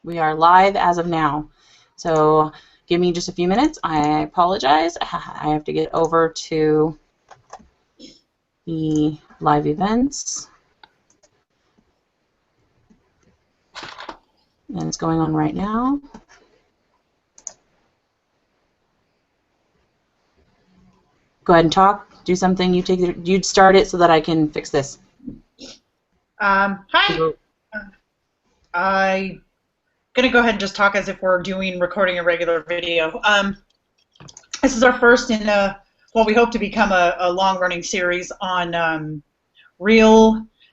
We are live as of now. So give me just a few minutes. I apologize. I have to get over to the live events. And it's going on right now. Go ahead and talk. Do something. You'd start it so that I can fix this. Hi. I'm going to go ahead and just talk as if we're recording a regular video. This is our first in what we hope to become a long-running series on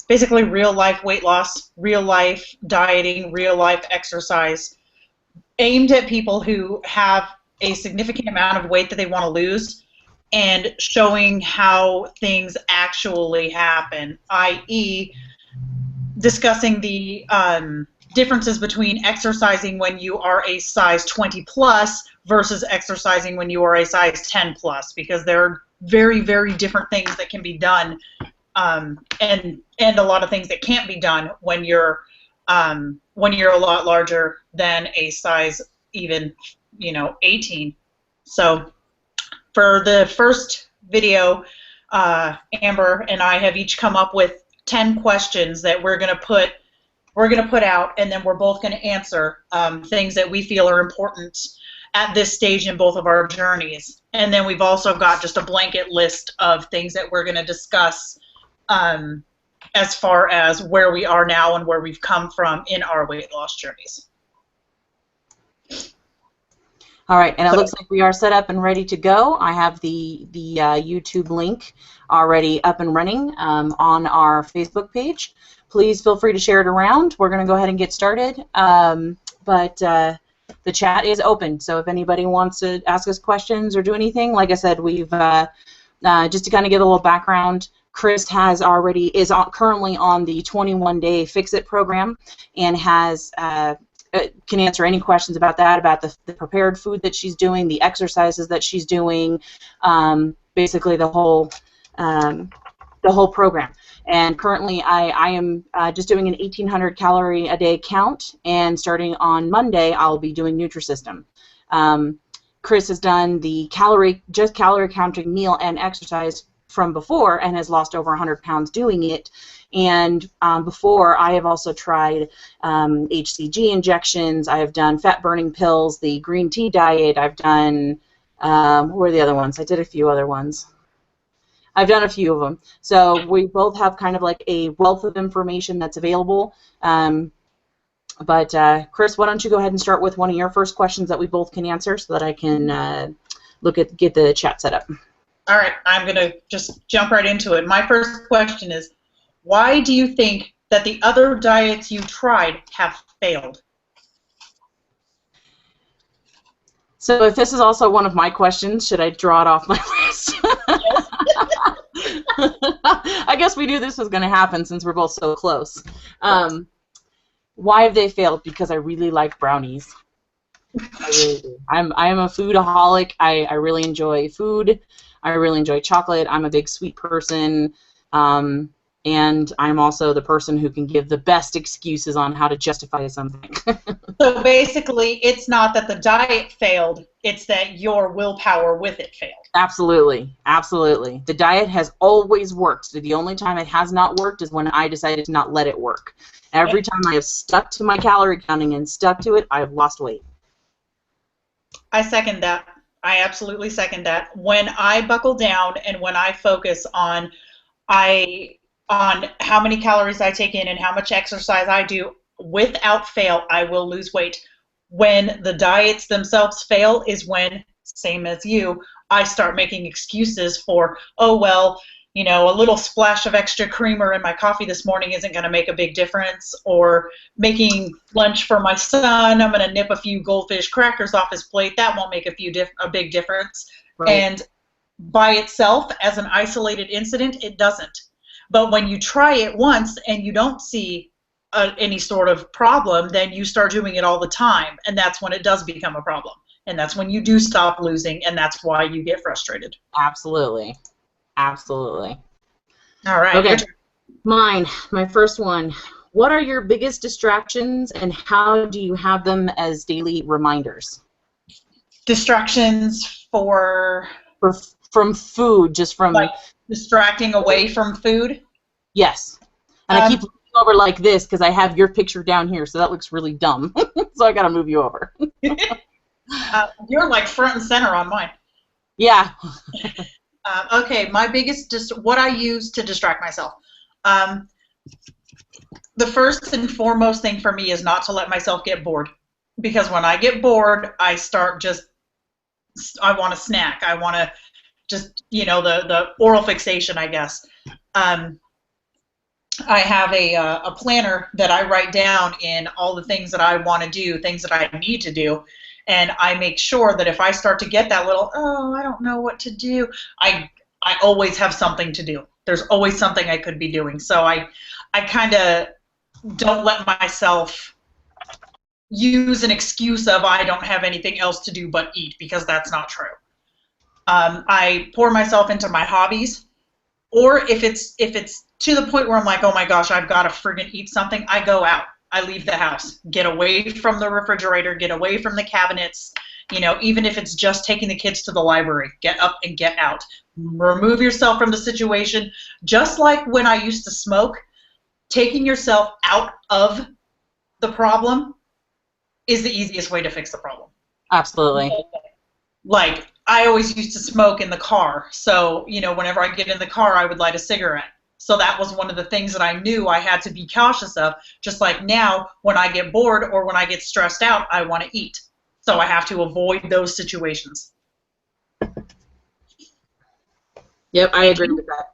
basically real-life weight loss, real-life dieting, real-life exercise, aimed at people who have a significant amount of weight that they want to lose, and showing how things actually happen, i.e. discussing the differences between exercising when you are a size 20 plus versus exercising when you are a size 10 plus, because there are very, very different things that can be done, and a lot of things that can't be done when you're a lot larger than a size even 18. So for the first video, Amber and I have each come up with 10 questions that we're going to put out, and then we're both going to answer things that we feel are important at this stage in both of our journeys. And then we've also got just a blanket list of things that we're going to discuss as far as where we are now and where we've come from in our weight loss journeys. All right, and it looks like we are set up and ready to go. I have the YouTube link already up and running on our Facebook page. Please feel free to share it around. We're going to go ahead and get started, but the chat is open, so if anybody wants to ask us questions or do anything, like I said, we've just to kind of give a little background, Chris is currently on the 21-day Fix-It program and can answer any questions about that, about the prepared food that she's doing, the exercises that she's doing, basically the whole program. And currently I am just doing an 1,800 calorie a day count, and starting on Monday I'll be doing Nutrisystem. Chris has done the calorie counting meal and exercise from before and has lost over 100 pounds doing it. And before, I have also tried HCG injections. I have done fat-burning pills, the green tea diet. I've done, what were the other ones? I did a few other ones. I've done a few of them. So we both have kind of like a wealth of information that's available. But Chris, why don't you go ahead and start with one of your first questions that we both can answer so that I can get the chat set up. All right, I'm going to just jump right into it. My first question is, why do you think that the other diets you tried have failed? So if this is also one of my questions, should I draw it off my list? Yes. I guess we knew this was going to happen since we're both so close. Why have they failed? Because I really like brownies. I really do. I am a foodaholic. I really enjoy food. I really enjoy chocolate. I'm a big sweet person. And I'm also the person who can give the best excuses on how to justify something. So basically, it's not that the diet failed, it's that your willpower with it failed. Absolutely. Absolutely. The diet has always worked. So the only time it has not worked is when I decided to not let it work. Every time I have stuck to my calorie counting and stuck to it, I have lost weight. I second that. I absolutely second that. When I buckle down and when I focus on how many calories I take in and how much exercise I do, without fail, I will lose weight. When the diets themselves fail is when, same as you, I start making excuses for, oh, well, a little splash of extra creamer in my coffee this morning isn't going to make a big difference, or making lunch for my son, I'm going to nip a few goldfish crackers off his plate, that won't make a big difference. Right. And by itself, as an isolated incident, it doesn't. But when you try it once and you don't see any sort of problem, then you start doing it all the time, and that's when it does become a problem. And that's when you do stop losing, and that's why you get frustrated. Absolutely. Absolutely. All right. Okay. My first one. What are your biggest distractions, and how do you have them as daily reminders? Distractions for From food, just from... like distracting away from food. Yes. And I keep looking over like this because I have your picture down here, so that looks really dumb. So I got to move you over. You're like front and center on mine. Yeah. Okay, my biggest what I use to distract myself. The first and foremost thing for me is not to let myself get bored, because when I get bored, I start I want to snack. I want to just, the oral fixation, I guess. I have a planner that I write down in all the things that I want to do, things that I need to do, and I make sure that if I start to get that little, oh, I don't know what to do, I always have something to do. There's always something I could be doing. So I kind of don't let myself use an excuse of I don't have anything else to do but eat, because that's not true. I pour myself into my hobbies, or if it's to the point where I'm like, oh my gosh, I've got to friggin' eat something, I go out. I leave the house. Get away from the refrigerator, get away from the cabinets, even if it's just taking the kids to the library. Get up and get out. Remove yourself from the situation. Just like when I used to smoke, taking yourself out of the problem is the easiest way to fix the problem. Absolutely. Like, I always used to smoke in the car, so, whenever I get in the car, I would light a cigarette. So that was one of the things that I knew I had to be cautious of. Just like now, when I get bored or when I get stressed out, I want to eat. So I have to avoid those situations. Yep, I agree with that.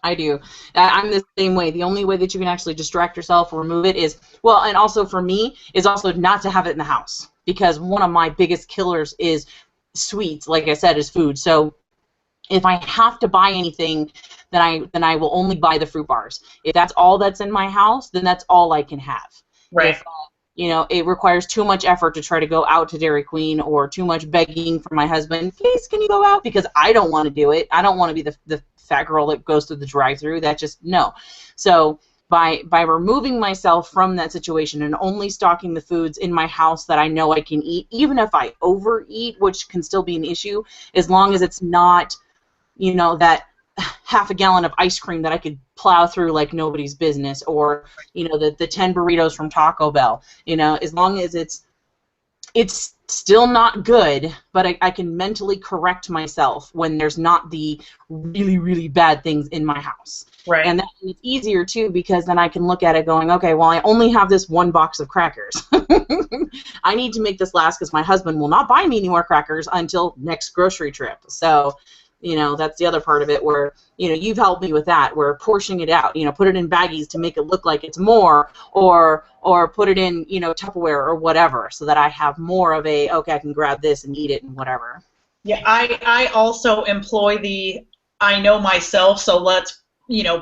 I do. I'm the same way. The only way that you can actually distract yourself or remove it is, well, and also for me, is also not to have it in the house. Because one of my biggest killers is sweets, like I said, is food. So if I have to buy anything, then I will only buy the fruit bars. If that's all that's in my house, then that's all I can have. Right. If, it requires too much effort to try to go out to Dairy Queen, or too much begging from my husband, please, can you go out? Because I don't want to do it. I don't want to be the fat girl that goes through the drive-thru. That just, no. So by removing myself from that situation and only stocking the foods in my house that I know I can eat, even if I overeat, which can still be an issue, as long as it's not, that half a gallon of ice cream that I could plow through like nobody's business, or the 10 burritos from Taco Bell. As long as it's still not good, but I can mentally correct myself when there's not the really, really bad things in my house. Right. And it's easier too, because then I can look at it going, okay, well, I only have this one box of crackers. I need to make this last, because my husband will not buy me any more crackers until next grocery trip. So that's the other part of it, where, you've helped me with that, where portioning it out, put it in baggies to make it look like it's more, or put it in, Tupperware or whatever, so that I have more of a, okay, I can grab this and eat it and whatever. Yeah, I also employ I know myself, so let's,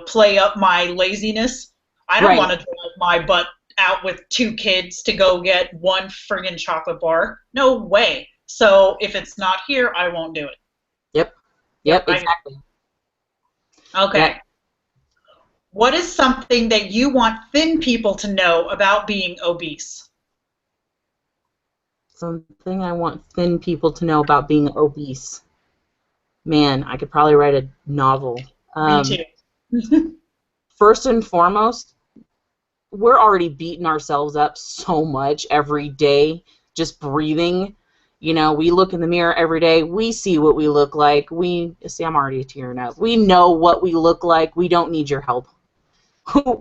play up my laziness. I don't want to drive my butt out with 2 kids to go get one friggin' chocolate bar. No way. So if it's not here, I won't do it. Yep, exactly. Okay. Yep. What is something that you want thin people to know about being obese? Something I want thin people to know about being obese. Man, I could probably write a novel. Me too. First and foremost, we're already beating ourselves up so much every day, just breathing. We look in the mirror every day. We see what we look like. I'm already tearing up. We know what we look like. We don't need your help.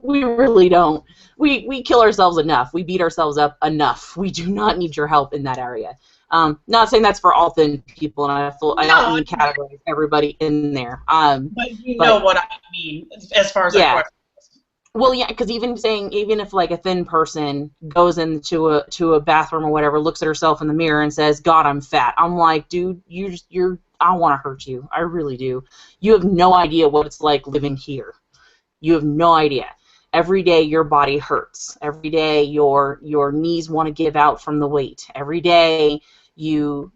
We really don't. We kill ourselves enough. We beat ourselves up enough. We do not need your help in that area. Not saying that's for all thin people, and I don't mean categorize everybody in there. But you know what I mean, as far as that question. Well, yeah, because even if like a thin person goes into a bathroom or whatever, looks at herself in the mirror and says, "God, I'm fat," I'm like, dude, I want to hurt you. I really do. You have no idea what it's like living here. You have no idea. Every day your body hurts. Every day your knees want to give out from the weight. Every day you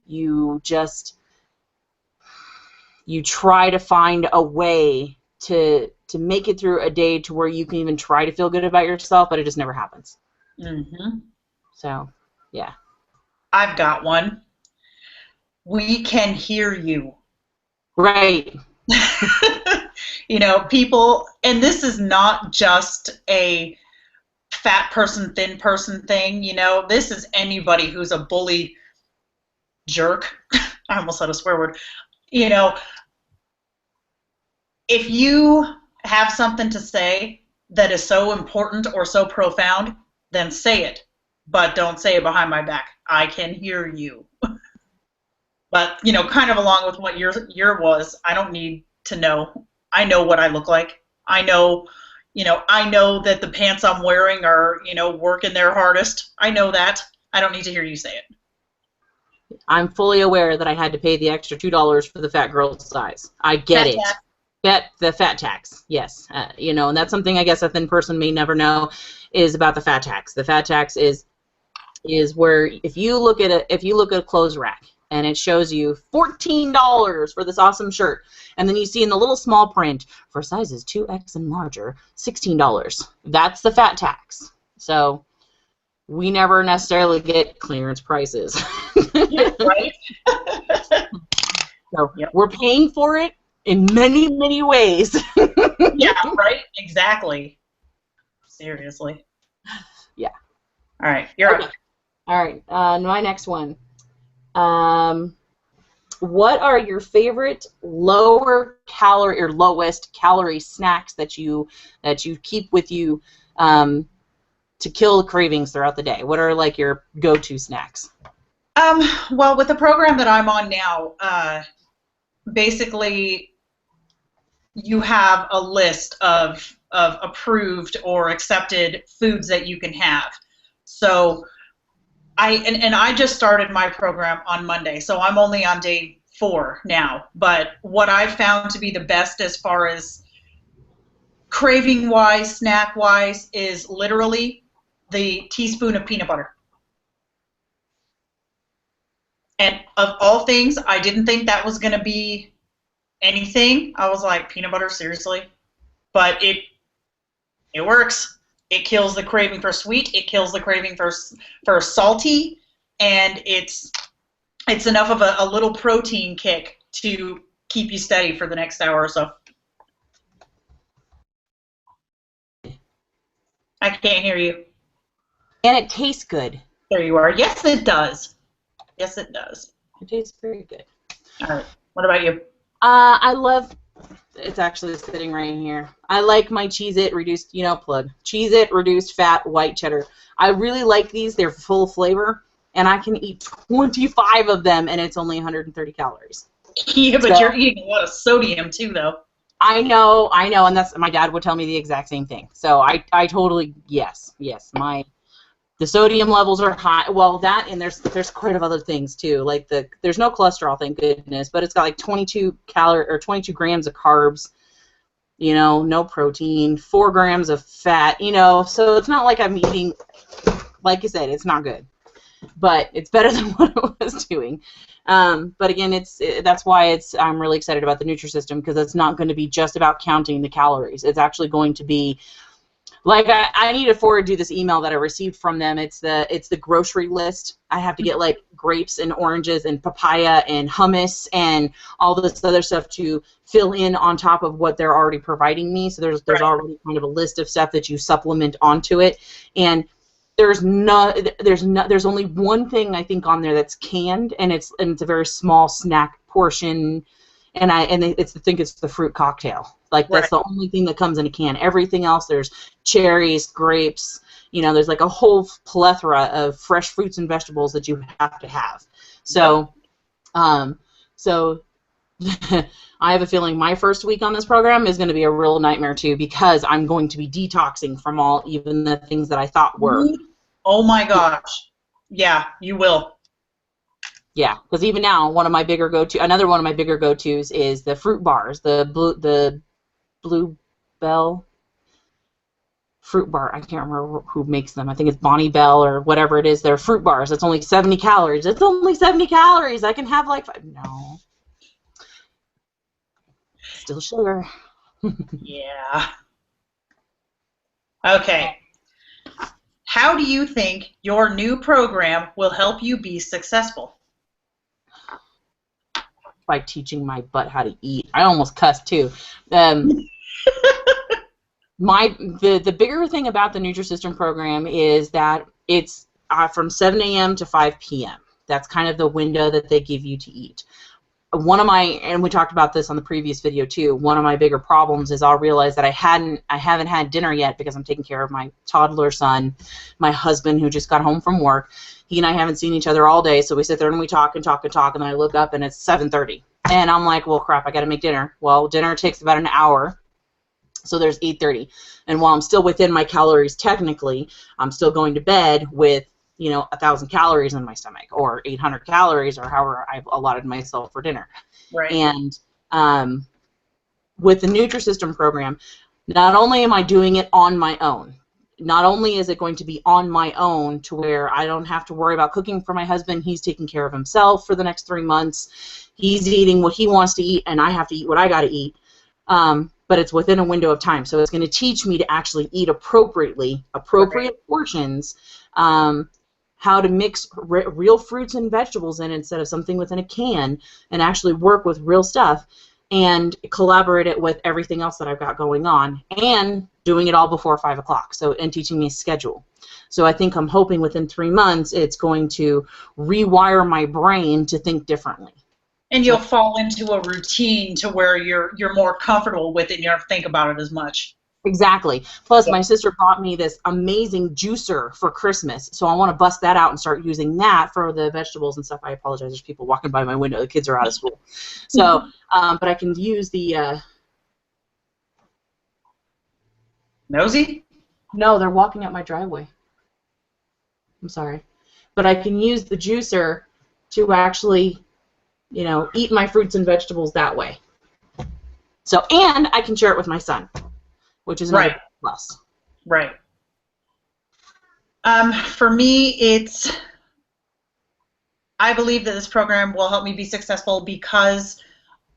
try to find a way to to make it through a day to where you can even try to feel good about yourself, but it just never happens. Mm-hmm. So, yeah. I've got one. We can hear you. Right. You know, people, and this is not just a fat person, thin person thing, you know, this is anybody who's a bully jerk. I almost said a swear word. You know, if you have something to say that is so important or so profound, then say it. But don't say it behind my back. I can hear you. But, you know, kind of along with what your was, I don't need to know. I know what I look like. I know, I know that the pants I'm wearing are, working their hardest. I know that. I don't need to hear you say it. I'm fully aware that I had to pay the extra $2 for the fat girl size. I get it. The fat tax, yes. And that's something I guess a thin person may never know is about the fat tax. The fat tax is where if you look at a clothes rack and it shows you $14 for this awesome shirt, and then you see in the little small print for sizes 2X and larger, $16. That's the fat tax. So we never necessarily get clearance prices. Yeah, right. So we're paying for it in many, many ways. Yeah, right? Exactly. Seriously. Yeah. All right, you're up. All right, my next one. What are your favorite lower calorie or lowest calorie snacks that you keep with you to kill cravings throughout the day? What are like your go-to snacks? Well, with the program that I'm on now, basically you have a list of approved or accepted foods that you can have. So I just started my program on Monday, so I'm only on day 4 now. But what I've found to be the best as far as craving-wise, snack-wise, is literally the teaspoon of peanut butter. And of all things, I didn't think that was going to be anything. I was like, peanut butter, seriously? But it works. It kills the craving for sweet. It kills the craving for salty, and it's enough of a little protein kick to keep you steady for the next hour or so. I can't hear you. And it tastes good. There you are. Yes, it does. Yes, it does. It tastes very good. All right. What about you? I love. It's actually sitting right here. I like my Cheez-It reduced, plug. Cheez-It reduced fat white cheddar. I really like these. They're full flavor, and I can eat 25 of them, and it's only 130 calories. Yeah, but you're eating a lot of sodium too, though. I know, and that's my dad would tell me the exact same thing. So I totally yes. The sodium levels are high. Well, that and there's quite a other things too. Like there's no cholesterol, thank goodness, but it's got like 22 grams of carbs. No protein, 4 grams of fat. So it's not like I'm eating. Like you said, it's not good, but it's better than what I was doing. But again, that's why I'm really excited about the Nutrisystem, because it's not going to be just about counting the calories. It's actually going to be like I need to forward you this email that I received from them. It's the grocery list. I have to get like grapes and oranges and papaya and hummus and all this other stuff to fill in on top of what they're already providing me. So there's already kind of a list of stuff that you supplement onto it, and there's only one thing I think on there that's canned, and it's a very small snack portion, and I think it's the fruit cocktail. Like that's the only thing that comes in a can. Everything else, there's cherries, grapes. There's like a whole plethora of fresh fruits and vegetables that you have to have. So, so I have a feeling my first week on this program is going to be a real nightmare too, because I'm going to be detoxing from even the things that I thought were. Oh my gosh. Yeah, you will. Yeah, because even now, another one of my bigger go-tos is the fruit bars, the Bluebell fruit bar. I can't remember who makes them. I think it's Bonnie Bell or whatever it is. They're fruit bars. It's only 70 calories. It's only 70 calories. I can have like 5. No. Still sugar. Yeah. Okay. How do you think your new program will help you be successful? By teaching my butt how to eat. I almost cussed too. The bigger thing about the Nutrisystem program is that it's from 7 a.m. to 5 p.m. That's kind of the window that they give you to eat. And we talked about this on the previous video too, one of my bigger problems is I'll realize that I haven't had dinner yet because I'm taking care of my toddler son, my husband who just got home from work. He and I haven't seen each other all day, so we sit there and we talk and talk and talk, and then I look up and it's 7:30. And I'm like, well, crap, I got to make dinner. Well, dinner takes about an hour, so there's 8:30. And while I'm still within my calories technically, I'm still going to bed with 1,000 calories in my stomach, or 800 calories, or however I've allotted myself for dinner. Right. And with the Nutrisystem program, not only am I doing it on my own, not only is it going to be on my own to where I don't have to worry about cooking for my husband, he's taking care of himself for the next 3 months, he's eating what he wants to eat, and I have to eat what I got to eat, but it's within a window of time, so it's going to teach me to actually eat appropriately, appropriate portions, how to mix real fruits and vegetables in instead of something within a can, and actually work with real stuff and collaborate it with everything else that I've got going on, and doing it all before 5 o'clock, and teaching me a schedule. So I think I'm hoping within 3 months it's going to rewire my brain to think differently. And you'll fall into a routine to where you're more comfortable with it and you don't have to think about it as much. Exactly. Plus, my sister bought me this amazing juicer for Christmas, so I want to bust that out and start using that for the vegetables and stuff. I apologize. There's people walking by my window. The kids are out of school. So, but I can use the... Nosy? No, they're walking up my driveway. I'm sorry. But I can use the juicer to actually, eat my fruits and vegetables that way. So, and I can share it with my son, which is another plus. Right. For me, I believe that this program will help me be successful because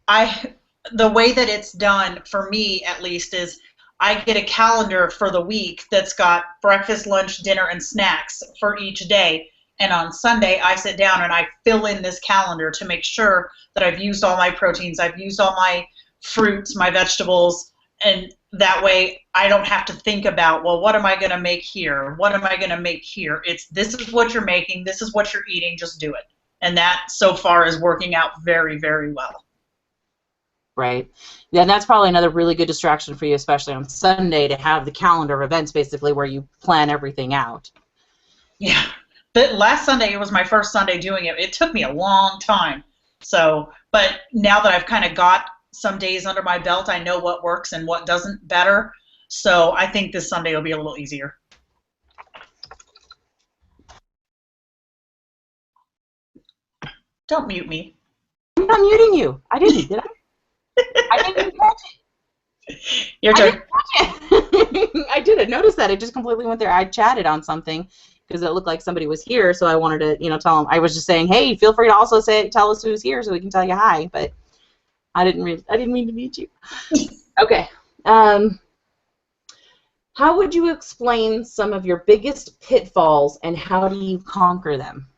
the way that it's done, for me at least, is I get a calendar for the week that's got breakfast, lunch, dinner, and snacks for each day. And on Sunday, I sit down and I fill in this calendar to make sure that I've used all my proteins, I've used all my fruits, my vegetables, and that way I don't have to think about, well, what am I going to make here? What am I going to make here? This is what you're making, this is what you're eating, just do it. And that so far is working out very, very well. Right. Yeah, and that's probably another really good distraction for you, especially on Sunday, to have the calendar of events basically where you plan everything out. Yeah. But last Sunday, it was my first Sunday doing it. It took me a long time. So, but now that I've kind of got some days under my belt, I know what works and what doesn't better. So I think this Sunday will be a little easier. Don't mute me. I'm not muting you. I didn't, did I? I didn't catch it. Your turn. I didn't notice that. It just completely went there. I chatted on something because it looked like somebody was here, so I wanted to, tell them. I was just saying, hey, feel free to also tell us who's here so we can tell you hi, but I didn't mean to mute you. Okay. How would you explain some of your biggest pitfalls and how do you conquer them?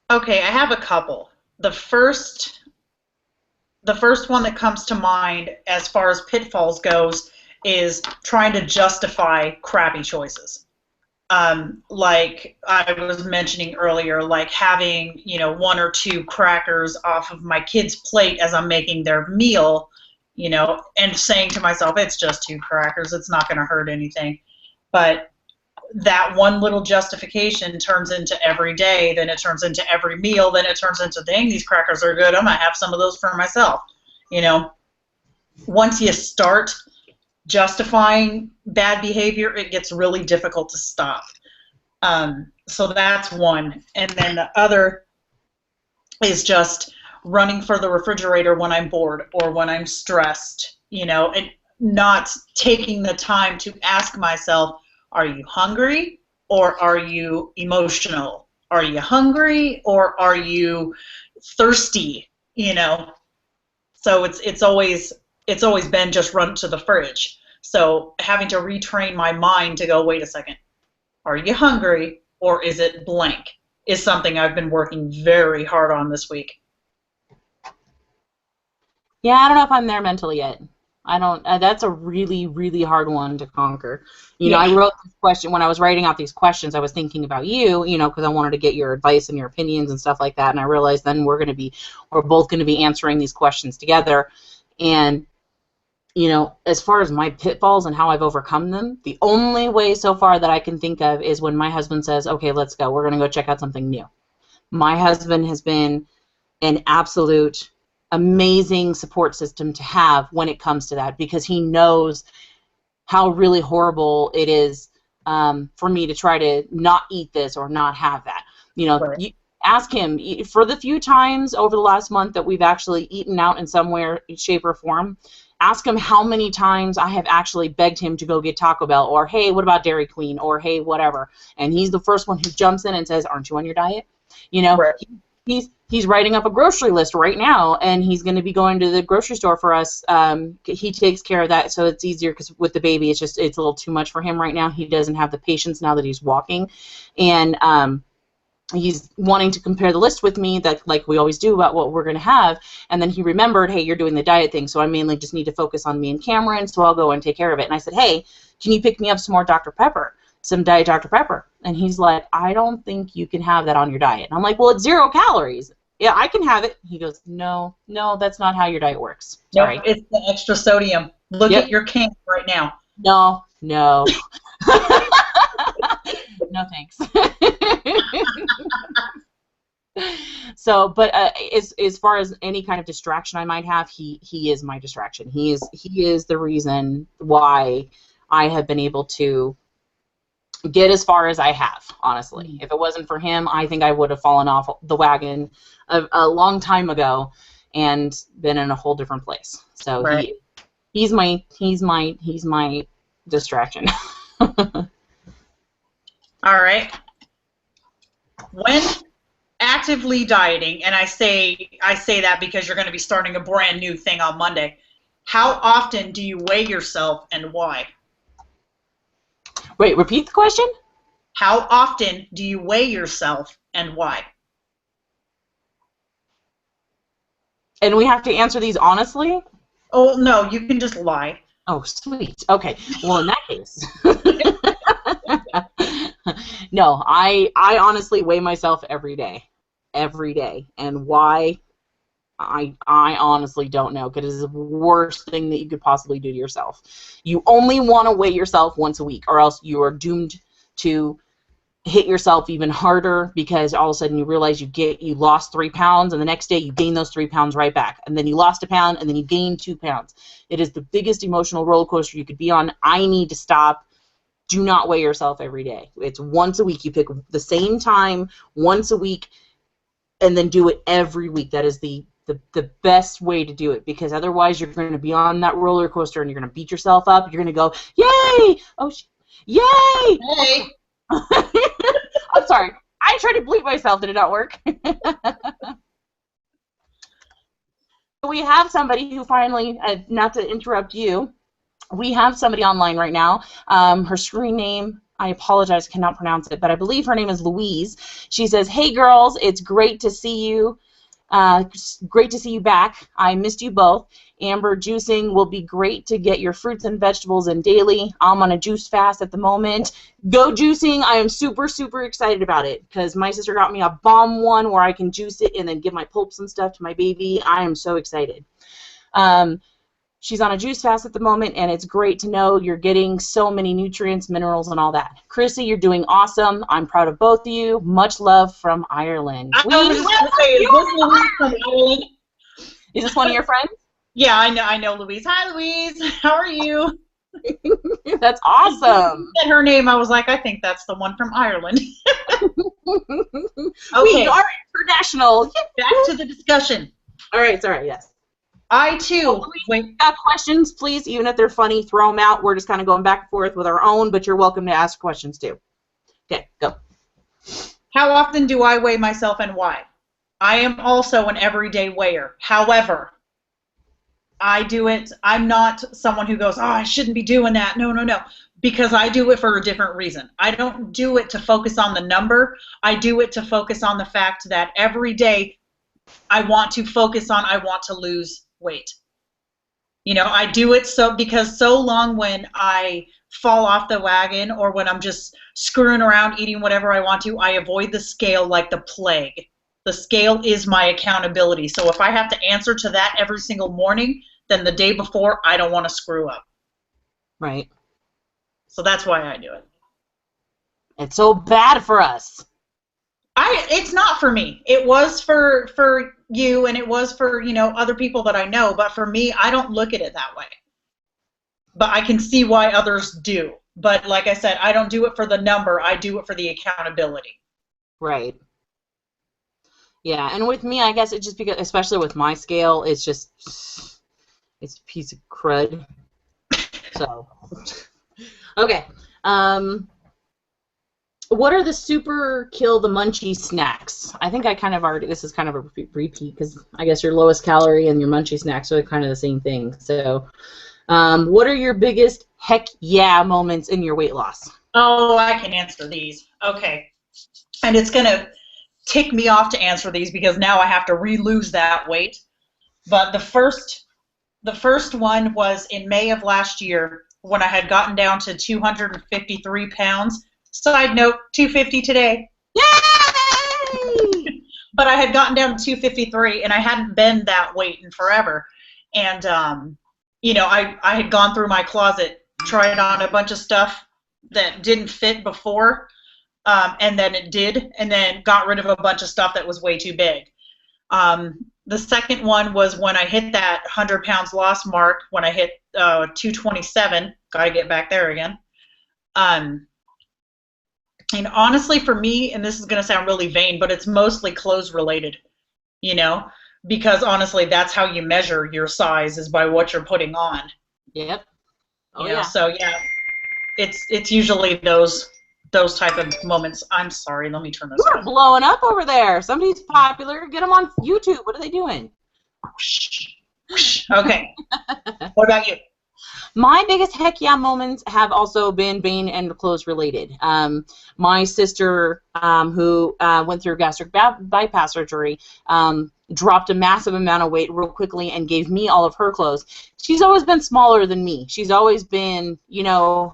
Okay, I have a couple. The first one that comes to mind as far as pitfalls goes is trying to justify crappy choices. Like I was mentioning earlier, like having, 1 or 2 crackers off of my kid's plate as I'm making their meal, and saying to myself, it's just 2 crackers, it's not going to hurt anything. But that one little justification turns into every day, then it turns into every meal, then it turns into, dang, these crackers are good, I'm going to have some of those for myself. Once you start justifying bad behavior, it gets really difficult to stop. So that's one. And then the other is just running for the refrigerator when I'm bored or when I'm stressed, and not taking the time to ask myself, are you hungry or are you emotional? Are you hungry or are you thirsty? You know, so it's always been just run to the fridge. So having to retrain my mind to go, wait a second, are you hungry or is it blank? Is something I've been working very hard on this week. Yeah, I don't know if I'm there mentally yet. I don't. That's a really, really hard one to conquer. You know, I wrote this question when I was writing out these questions. I was thinking about you, you know, because I wanted to get your advice and your opinions and stuff like that. And I realized then we're both going to be answering these questions together. And you know, as far as my pitfalls and how I've overcome them, the only way so far that I can think of is when my husband says, "Okay, let's go. We're going to go check out something new." My husband has been an absolute amazing support system to have when it comes to that, because he knows how really horrible it is for me to try to not eat this or not have that. You know, Right. you ask him, for the few times over the last month that we've actually eaten out in some way, shape, or form, ask him how many times I have actually begged him to go get Taco Bell, or hey, what about Dairy Queen, or hey, whatever. And he's the first one who jumps in and says, aren't you on your diet? You know, Right. He's writing up a grocery list right now, and he's going to be going to the grocery store for us. He takes care of that, so it's easier, because with the baby, it's a little too much for him right now. He doesn't have the patience now that he's walking, and he's wanting to compare the list with me, that like we always do, about what we're going to have. And then he remembered, hey, you're doing the diet thing, so I mainly just need to focus on me and Cameron, so I'll go and take care of it. And I said, hey, can you pick me up some more Dr. Pepper? Some Diet Dr. Pepper. And he's like, I don't think you can have that on your diet. And I'm like, well, it's 0 calories. Yeah, I can have it. He goes, no, that's not how your diet works. Sorry. Nope, it's the extra sodium. Look at your can right now. No. No, thanks. So, but as far as any kind of distraction I might have, he is my distraction. He is the reason why I have been able to get as far as I have, honestly. If it wasn't for him, I think I would have fallen off the wagon a long time ago and been in a whole different place. So right. he's my distraction. All right. When actively dieting, and I say that because you're going to be starting a brand new thing on Monday, how often do you weigh yourself and why? Wait, repeat the question? How often do you weigh yourself and why? And we have to answer these honestly? Oh, no, you can just lie. Oh, sweet. Okay. Well, in that case. No, I honestly weigh myself every day. Every day. And why? I honestly don't know, because it's the worst thing that you could possibly do to yourself. You only want to weigh yourself once a week, or else you are doomed to hit yourself even harder, because all of a sudden you realize you lost 3 pounds, and the next day you gain those 3 pounds right back, and then you lost a pound, and then you gain 2 pounds. It is the biggest emotional roller coaster you could be on. I need to stop. Do not weigh yourself every day. It's once a week. You pick the same time once a week, and then do it every week. That is the best way to do it, because otherwise you're going to be on that roller coaster and you're going to beat yourself up. You're going to go, yay! Oh, yay! Hey. I'm sorry. I tried to bleep myself. Did it not work? We have somebody who finally, not to interrupt you, we have somebody online right now. Her screen name, I apologize, cannot pronounce it, but I believe her name is Louise. She says, hey girls, it's great to see you. Great to see you back. I missed you both. Amber, juicing will be great to get your fruits and vegetables in daily. I'm on a juice fast at the moment. Go juicing. I am super, super excited about it, because my sister got me a bomb one where I can juice it and then give my pulps and stuff to my baby. I am so excited. She's on a juice fast at the moment, and it's great to know you're getting so many nutrients, minerals, and all that. Chrissy, you're doing awesome. I'm proud of both of you. Much love from Ireland. I was just going to say, is this Louise from Ireland? Is this one of your friends? Yeah, I know Louise. Hi, Louise. How are you? That's awesome. At her name, I was like, I think that's the one from Ireland. Okay. We are international. Back to the discussion. All right, sorry, yes. I, too, got questions, please, even if they're funny, throw them out. We're just kind of going back and forth with our own, but you're welcome to ask questions, too. Okay, go. How often do I weigh myself and why? I am also an everyday weigher. However, I do it. I'm not someone who goes, oh, I shouldn't be doing that. No, no, no. Because I do it for a different reason. I don't do it to focus on the number. I do it to focus on the fact that every day I want to lose weight. You know, I do it because so long when I fall off the wagon or when I'm just screwing around eating whatever I want to, I avoid the scale like the plague. The scale is my accountability. So if I have to answer to that every single morning, then the day before, I don't want to screw up. Right. So that's why I do it. It's so bad for us. It's not for me. It was for you, and it was for, you know, other people that I know, but for me, I don't look at it that way. But I can see why others do. But like I said, I don't do it for the number. I do it for the accountability. Right. Yeah, and with me, I guess it's just because, especially with my scale, it's a piece of crud. So, okay. What are the super kill the munchie snacks? I think I kind of already, this is kind of a repeat because I guess your lowest calorie and your munchie snacks are kind of the same thing. So, what are your biggest heck yeah moments in your weight loss? Oh, I can answer these. Okay. And it's going to tick me off to answer these because now I have to re-lose that weight. But the first one was in May of last year when I had gotten down to 253 pounds. Side note, 250 today. Yay! But I had gotten down to 253, and I hadn't been that weight in forever. And, you know, I had gone through my closet, tried on a bunch of stuff that didn't fit before, and then it did, and then got rid of a bunch of stuff that was way too big. The second one was when I hit that 100 pounds loss mark, when I hit 227. Got to get back there again. And honestly, for me, and this is going to sound really vain, but it's mostly clothes related, you know, because honestly, that's how you measure your size is by what you're putting on. Yep. Oh, You know, yeah. so yeah, it's usually those type of moments. I'm sorry, let me turn this You're off. blowing up over there. Somebody's popular. Get them on YouTube. What are they doing? Okay. What about you? My biggest heck yeah moments have also been vein and clothes related. My sister, who went through gastric bypass surgery, dropped a massive amount of weight real quickly and gave me all of her clothes. She's always been smaller than me. She's always been, you know,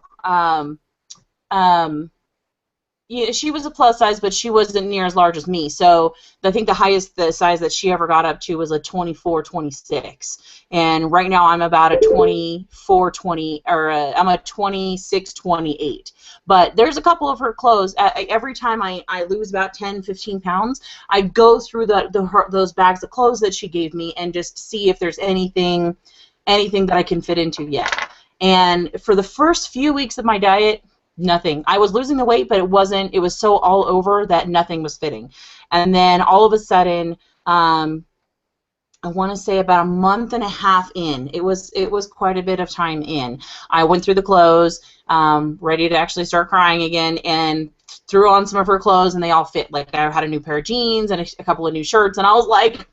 yeah, she was a plus size, but she wasn't near as large as me. So I think the size that she ever got up to was a 24, 26. And right now I'm about a 24, 20, or I'm a 26, 28. But there's a couple of her clothes. Every time I lose about 10, 15 pounds, I go through those bags of clothes that she gave me and just see if there's anything that I can fit into yet. And for the first few weeks of my diet, nothing. I was losing the weight, but it was so all over that nothing was fitting. And then all of a sudden, I want to say about a month and a half in, it was quite a bit of time in, I went through the clothes, ready to actually start crying again, and threw on some of her clothes, and they all fit. Like, I had a new pair of jeans and a couple of new shirts, and I was like,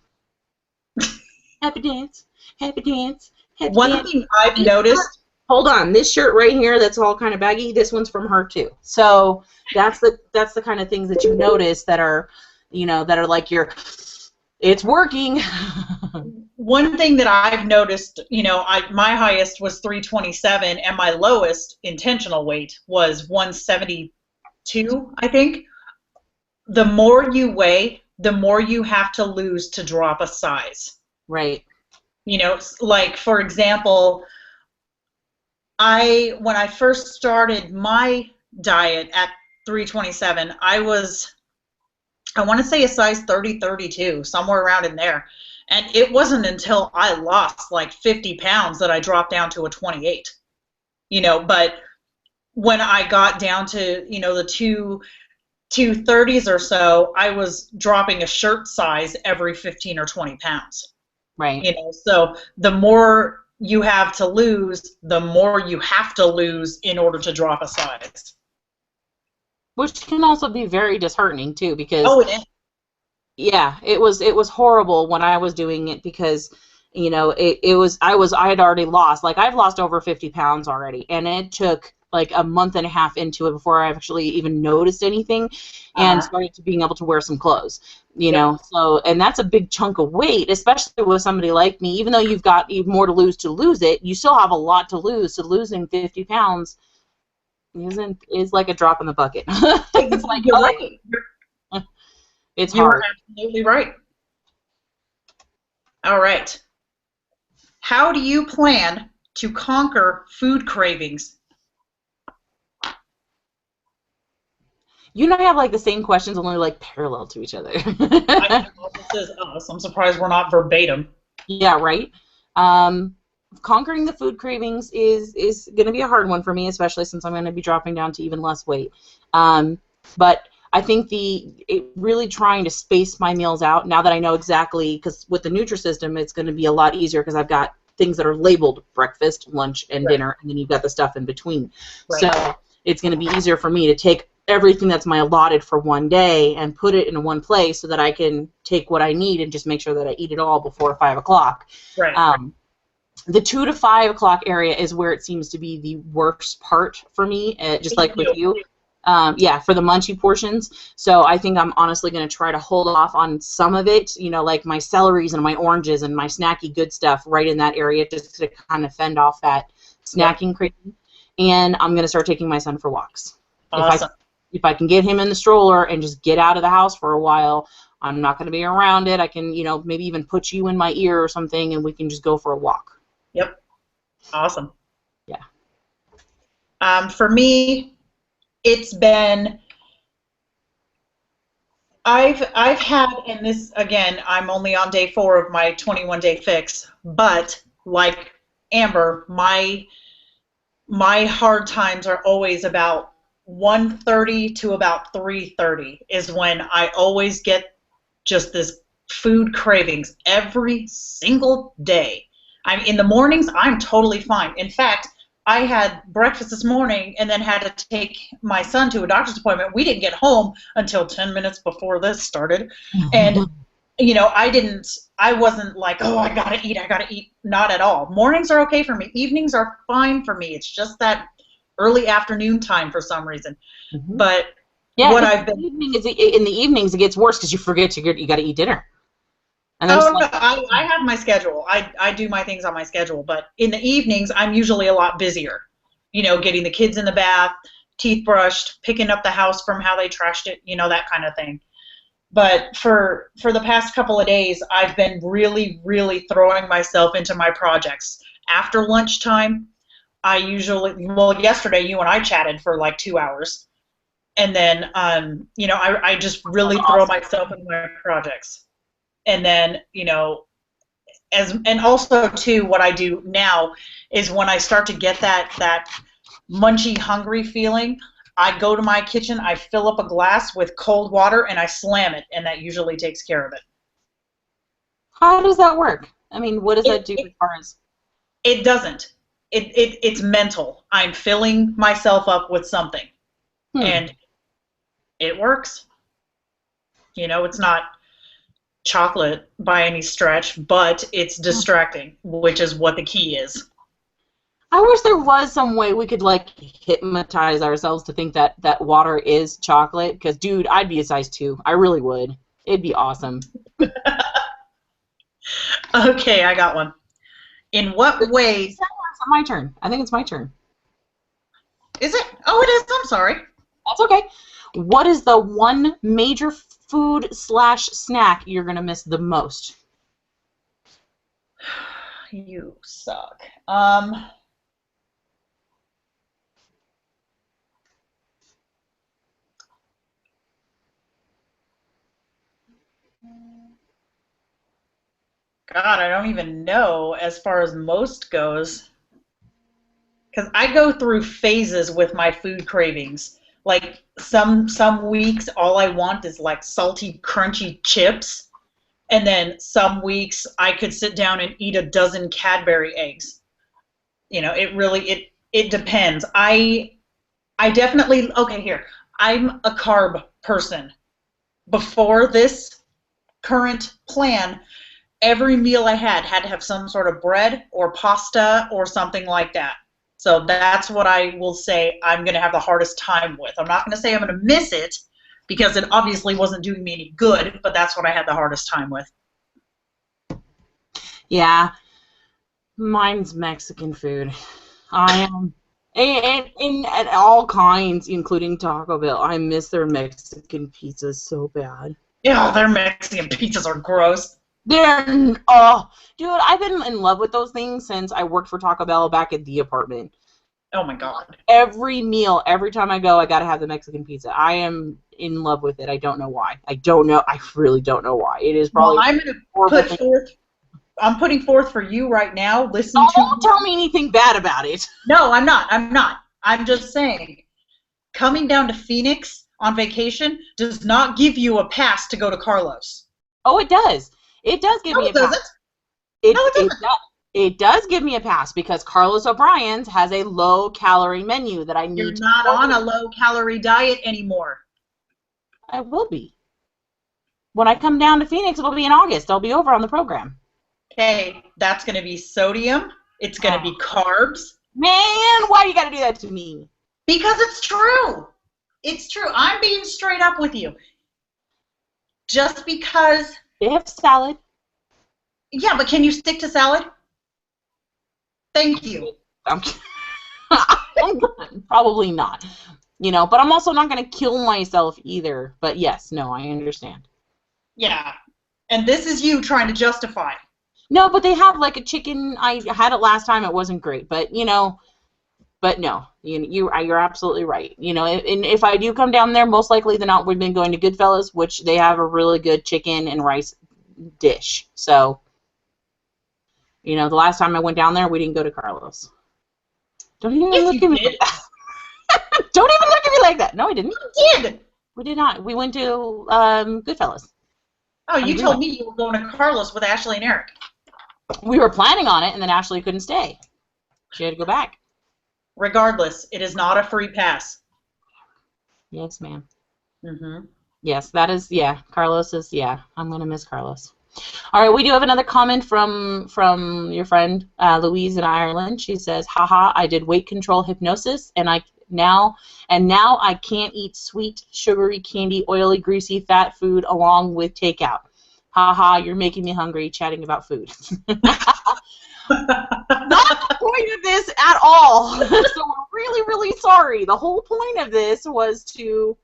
happy dance, happy dance, happy One dance. thing I've noticed. Hold on, this shirt right here that's all kind of baggy, this one's from her too. So that's the kind of things that you notice that are, you know, that are like it's working. One thing that I've noticed, you know, my highest was 327 and my lowest intentional weight was 172, I think. The more you weigh, the more you have to lose to drop a size. Right. You know, like, for example, when I first started my diet at 327, I want to say a size 30, 32, somewhere around in there. And it wasn't until I lost like 50 pounds that I dropped down to a 28. You know, but when I got down to, you know, the 230s or so, I was dropping a shirt size every 15 or 20 pounds. Right. You know, so the more you have to lose, the more you have to lose in order to drop a size. which can also be very disheartening too, because Oh, it is. yeah, it was horrible when I was doing it because I had already lost, like, I've lost over 50 pounds already, and it took like a month and a half into it before I actually even noticed anything and Uh-huh. started to being able to wear some clothes, Yep. so, and that's a big chunk of weight, especially with somebody like me. Even though you've got even more to lose it, you still have a lot to lose. So losing 50 pounds is like a drop in the bucket. It's like, You're oh, right. it's You are hard. absolutely right. All right. How do you plan to conquer food cravings? You and I have like the same questions, only like parallel to each other. I know this is us. I'm surprised we're not verbatim. Yeah, right. Um, Conquering the food cravings is going to be a hard one for me, especially since I'm going to be dropping down to even less weight. But I think really trying to space my meals out now that I know exactly, because with the Nutrisystem, it's going to be a lot easier because I've got things that are labeled breakfast, lunch, and Right. dinner, and then you've got the stuff in between. Right. So it's going to be easier for me to take everything that's my allotted for one day and put it in one place so that I can take what I need and just make sure that I eat it all before 5 o'clock. Right. The 2 to 5 o'clock area is where it seems to be the worst part for me, just like with you. Yeah, for the munchy portions. So I think I'm honestly going to try to hold off on some of it, like my celeries and my oranges and my snacky good stuff right in that area, just to kind of fend off that Yep. snacking craving. And I'm going to start taking my son for walks. Awesome. If I can get him in the stroller and just get out of the house for a while, I'm not going to be around it. I can, maybe even put you in my ear or something, and we can just go for a walk. Yep. Awesome. Yeah. For me, it's been I've had, and this again, I'm only on day 4 of my 21-day fix, but like Amber, my hard times are always about 1:30 to about 3:30 is when I always get just this food cravings every single day. In the mornings, I'm totally fine. In fact, I had breakfast this morning and then had to take my son to a doctor's appointment. We didn't get home until 10 minutes before this started. And I wasn't like, oh, I gotta eat. Not at all. Mornings are okay for me. Evenings are fine for me. It's just that early afternoon time for some reason. Mm-hmm. But yeah, what I've been in the evenings it gets worse because you forget you got to eat dinner. And then no, I have my schedule. I do my things on my schedule, but in the evenings I'm usually a lot busier. Getting the kids in the bath, teeth brushed, picking up the house from how they trashed it, that kind of thing. But for the past couple of days, I've been really, really throwing myself into my projects. After lunchtime, yesterday you and I chatted for like 2 hours. And then, I just really throw myself into my projects. And then, and also too, what I do now is when I start to get that munchy, hungry feeling, I go to my kitchen, I fill up a glass with cold water, and I slam it, and that usually takes care of it. How does that work? I mean, what does that do as far as? It doesn't. It's mental. I'm filling myself up with something, and it works. It's not chocolate by any stretch, but it's distracting, which is what the key is. I wish there was some way we could like hypnotize ourselves to think that water is chocolate, because dude, I'd be a size 2. I really would. It'd be awesome. Okay, I got one. In what ways? It's my turn. I think it's my turn. Is it? Oh, it is. I'm sorry. That's okay. What is the one major food/snack you're gonna miss the most? You suck. God, I don't even know as far as most goes. Because I go through phases with my food cravings. Like some weeks, all I want is like salty, crunchy chips. And then some weeks, I could sit down and eat a dozen Cadbury eggs. It really, it depends. I definitely, okay, here. I'm a carb person. Before this current plan, every meal I had to have some sort of bread or pasta or something like that. So that's what I will say I'm going to have the hardest time with. I'm not going to say I'm going to miss it because it obviously wasn't doing me any good, but that's what I had the hardest time with. Yeah, mine's Mexican food. I am, and at all kinds, including Taco Bell. I miss their Mexican pizzas so bad. Yeah, their Mexican pizzas are gross. Dude, I've been in love with those things since I worked for Taco Bell back at the apartment. Oh my God. Every meal, every time I go, I gotta have the Mexican pizza. I am in love with it. I don't know why. I really don't know why. It is probably. Well, I'm going to put forth. I'm putting forth for you right now. Don't tell me anything bad about it. No, I'm not. I'm just saying, coming down to Phoenix on vacation does not give you a pass to go to Carlos. Oh, it does. It does give me a pass. It does give me a pass because Carlos O'Brien's has a low-calorie menu that I need. You're not on a low-calorie diet anymore. I will be. When I come down to Phoenix, it'll be in August. I'll be over on the program. Okay, that's going to be sodium. It's going to be carbs. Man, why you got to do that to me? Because it's true. It's true. I'm being straight up with you. Just because... They have salad. Yeah, but can you stick to salad? Thank you. Probably not. But I'm also not going to kill myself either. But yes, no, I understand. Yeah. And this is you trying to justify. No, but they have like a chicken. I had it last time. It wasn't great, but but no, you're absolutely right. And if I do come down there, most likely than not, we've been going to Goodfellas, which they have a really good chicken and rice dish. So, the last time I went down there, we didn't go to Carlos. Don't even look at me like that. Don't even look at me like that. No, I didn't. You did. We did not. We went to Goodfellas. Oh, you told me you were going to Carlos with Ashley and Eric. We were planning on it, and then Ashley couldn't stay. She had to go back. Regardless, it is not a free pass. Yes, ma'am. Mm-hmm. Yes, that is, yeah. Carlos is, yeah. I'm going to miss Carlos. All right, we do have another comment from your friend Louise in Ireland. She says, haha, I did weight control hypnosis, and now I can't eat sweet, sugary, candy, oily, greasy, fat food along with takeout. Haha, you're making me hungry chatting about food. Not the point of this at all. So we're really, really sorry. The whole point of this was to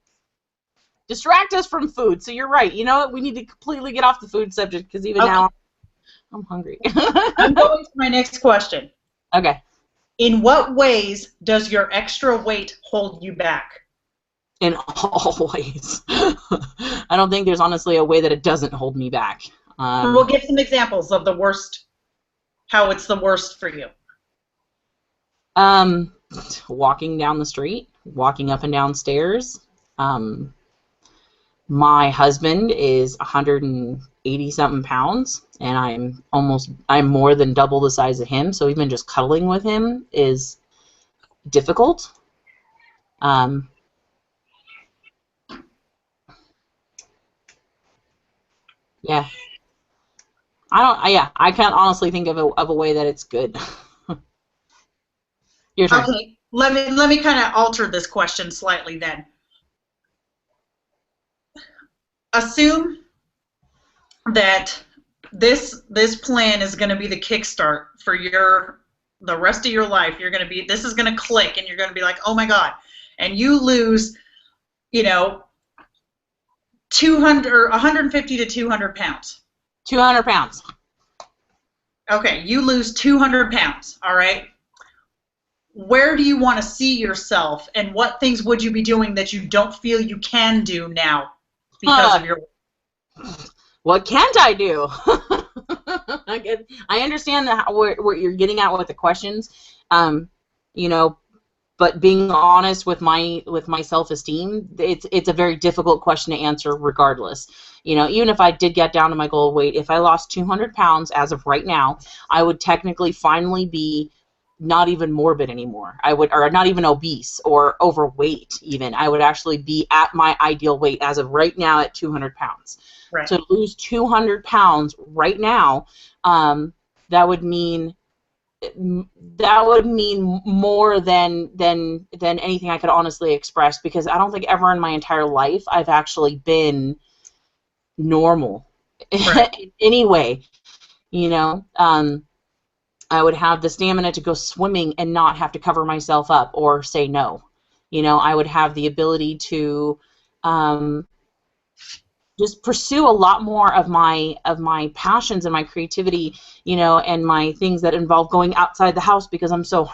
distract us from food. So you're right. You know what? We need to completely get off the food subject because even now I'm hungry. I'm going to my next question. Okay. In what ways does your extra weight hold you back? In all ways. I don't think there's honestly a way that it doesn't hold me back. We'll give some examples of the worst, how it's the worst for you. Walking down the street, walking up and down stairs. My husband is 180-something pounds, and I'm more than double the size of him, so even just cuddling with him is difficult. Yeah. I can't honestly think of a way that it's good. Your turn. Okay, let me kind of alter this question slightly then. Assume that this plan is going to be the kickstart for the rest of your life. This is going to click, and you're going to be like, oh my God, and you lose, 200 or 150 to 200 pounds. 200 pounds. Okay, you lose 200 pounds, all right? Where do you want to see yourself, and what things would you be doing that you don't feel you can do now because of your... What can't I do? I understand what you're getting at with the questions, but being honest with my self-esteem, it's a very difficult question to answer regardless. Even if I did get down to my goal weight, if I lost 200 pounds as of right now, I would technically finally be not even morbid anymore. Or not even obese or overweight even. I would actually be at my ideal weight as of right now at 200 pounds. Right. To lose 200 pounds right now, that would mean more than anything I could honestly express, because I don't think ever in my entire life I've actually been normal. Right. Anyway, I would have the stamina to go swimming and not have to cover myself up or say no. I would have the ability to just pursue a lot more of my passions and my creativity, and my things that involve going outside the house, because I'm so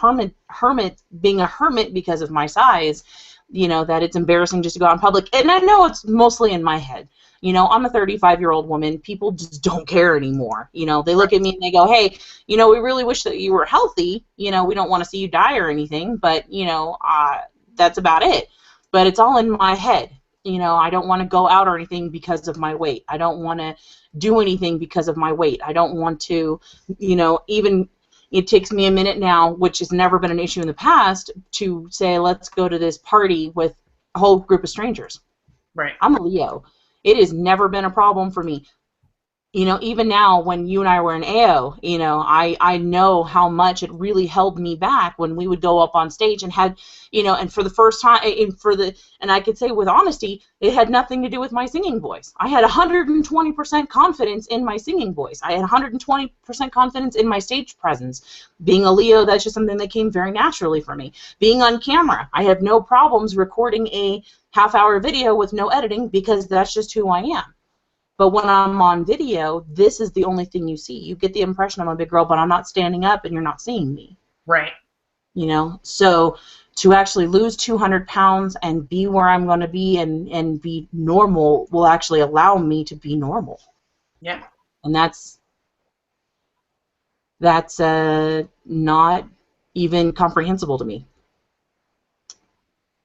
being a hermit because of my size, that it's embarrassing just to go out in public. And I know it's mostly in my head. I'm a 35-year-old woman. People just don't care anymore. They look at me and they go, hey, we really wish that you were healthy. We don't want to see you die or anything, but, that's about it. But it's all in my head. I don't want to go out or anything because of my weight. I don't want to do anything because of my weight. I don't want to, even it takes me a minute now, which has never been an issue in the past, to say, let's go to this party with a whole group of strangers. Right. I'm a Leo. It has never been a problem for me. Even now when you and I were in AO, I know how much it really held me back when we would go up on stage and had, and for the first time, and I could say with honesty, it had nothing to do with my singing voice. I had 120% confidence in my singing voice. I had 120% confidence in my stage presence. Being a Leo, that's just something that came very naturally for me. Being on camera, I have no problems recording a half-hour video with no editing, because that's just who I am. But when I'm on video, this is the only thing you see. You get the impression I'm a big girl, but I'm not standing up and you're not seeing me. Right. So to actually lose 200 pounds and be where I'm going to be and be normal will actually allow me to be normal. Yeah. And that's not even comprehensible to me.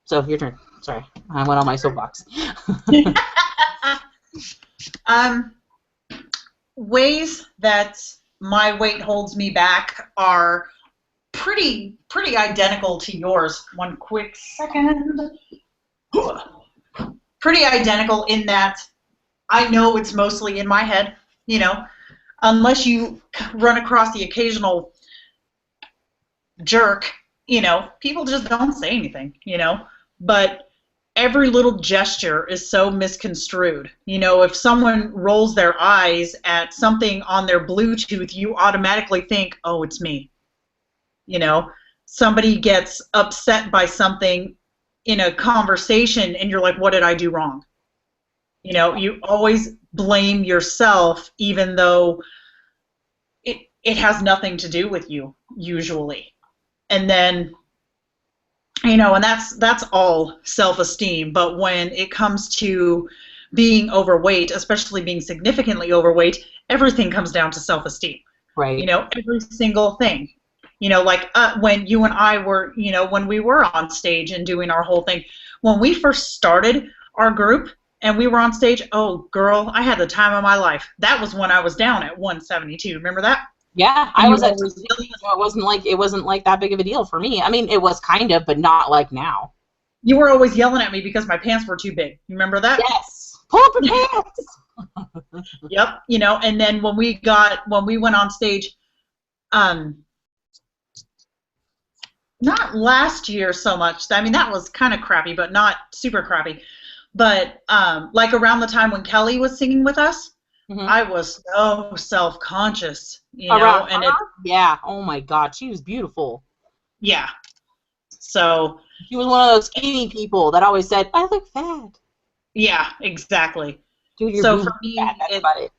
So your turn. Sorry, I went on my soapbox. Ways that my weight holds me back are pretty identical to yours. One quick second. Pretty identical in that I know it's mostly in my head, unless you run across the occasional jerk, people just don't say anything, but every little gesture is so misconstrued. If someone rolls their eyes at something on their Bluetooth, you automatically think, oh, it's me. Somebody gets upset by something in a conversation and you're like, what did I do wrong? You always blame yourself, even though it has nothing to do with you, usually. And then and that's all self-esteem. But when it comes to being overweight, especially being significantly overweight, everything comes down to self-esteem. Right. Every single thing. Like when you and I were, when we were on stage and doing our whole thing. When we first started our group and we were on stage, oh, girl, I had the time of my life. That was when I was down at 172. Remember that? Yeah, I was at. It wasn't like that big of a deal for me. I mean, it was kind of, but not like now. You were always yelling at me because my pants were too big. You remember that? Yes. Pull up your pants. Yep. And then when we went on stage, not last year so much. I mean, that was kind of crappy, but not super crappy. But like around the time when Kelly was singing with us, I was so self-conscious, and yeah, oh my God, she was beautiful. Yeah. So she was one of those skinny people that always said, I look fat. Yeah, exactly. Dude, you're so for me, fat. That's about it.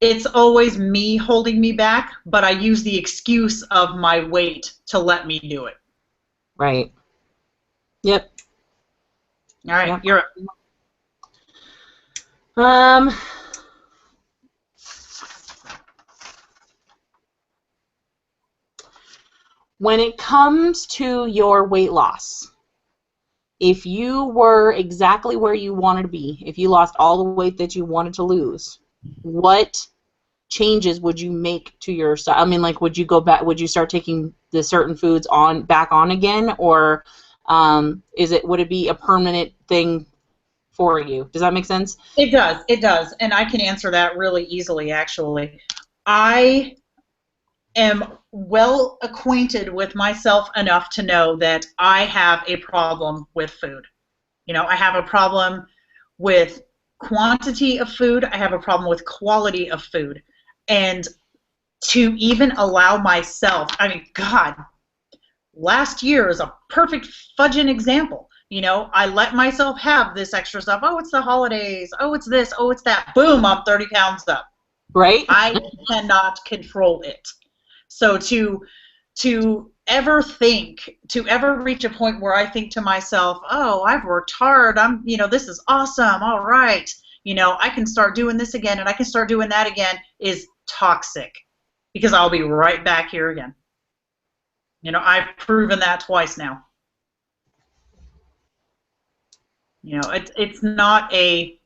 it's always me holding me back, but I use the excuse of my weight to let me do it. Right. Yep. All right, you're up. When it comes to your weight loss, if you were exactly where you wanted to be, if you lost all the weight that you wanted to lose, what changes would you make to your style? I mean, like, would you go back? Would you start taking the certain foods back on again, or would it be a permanent thing for you? Does that make sense? It does. It does. And I can answer that really easily, actually. I am well acquainted with myself enough to know that I have a problem with food. You know, I have a problem with quantity of food. I have a problem with quality of food. And to even allow myself, I mean, God, last year is a perfect fudging example. You know, I let myself have this extra stuff. Oh, it's the holidays. Oh, it's this. Oh, it's that. Boom, I'm 30 pounds up. Right? I cannot control it. So to ever reach a point where I think to myself, oh, I've worked hard. This is awesome. All right. You know, I can start doing this again and I can start doing that again is toxic because I'll be right back here again. You know, I've proven that twice now. You know, it's not a,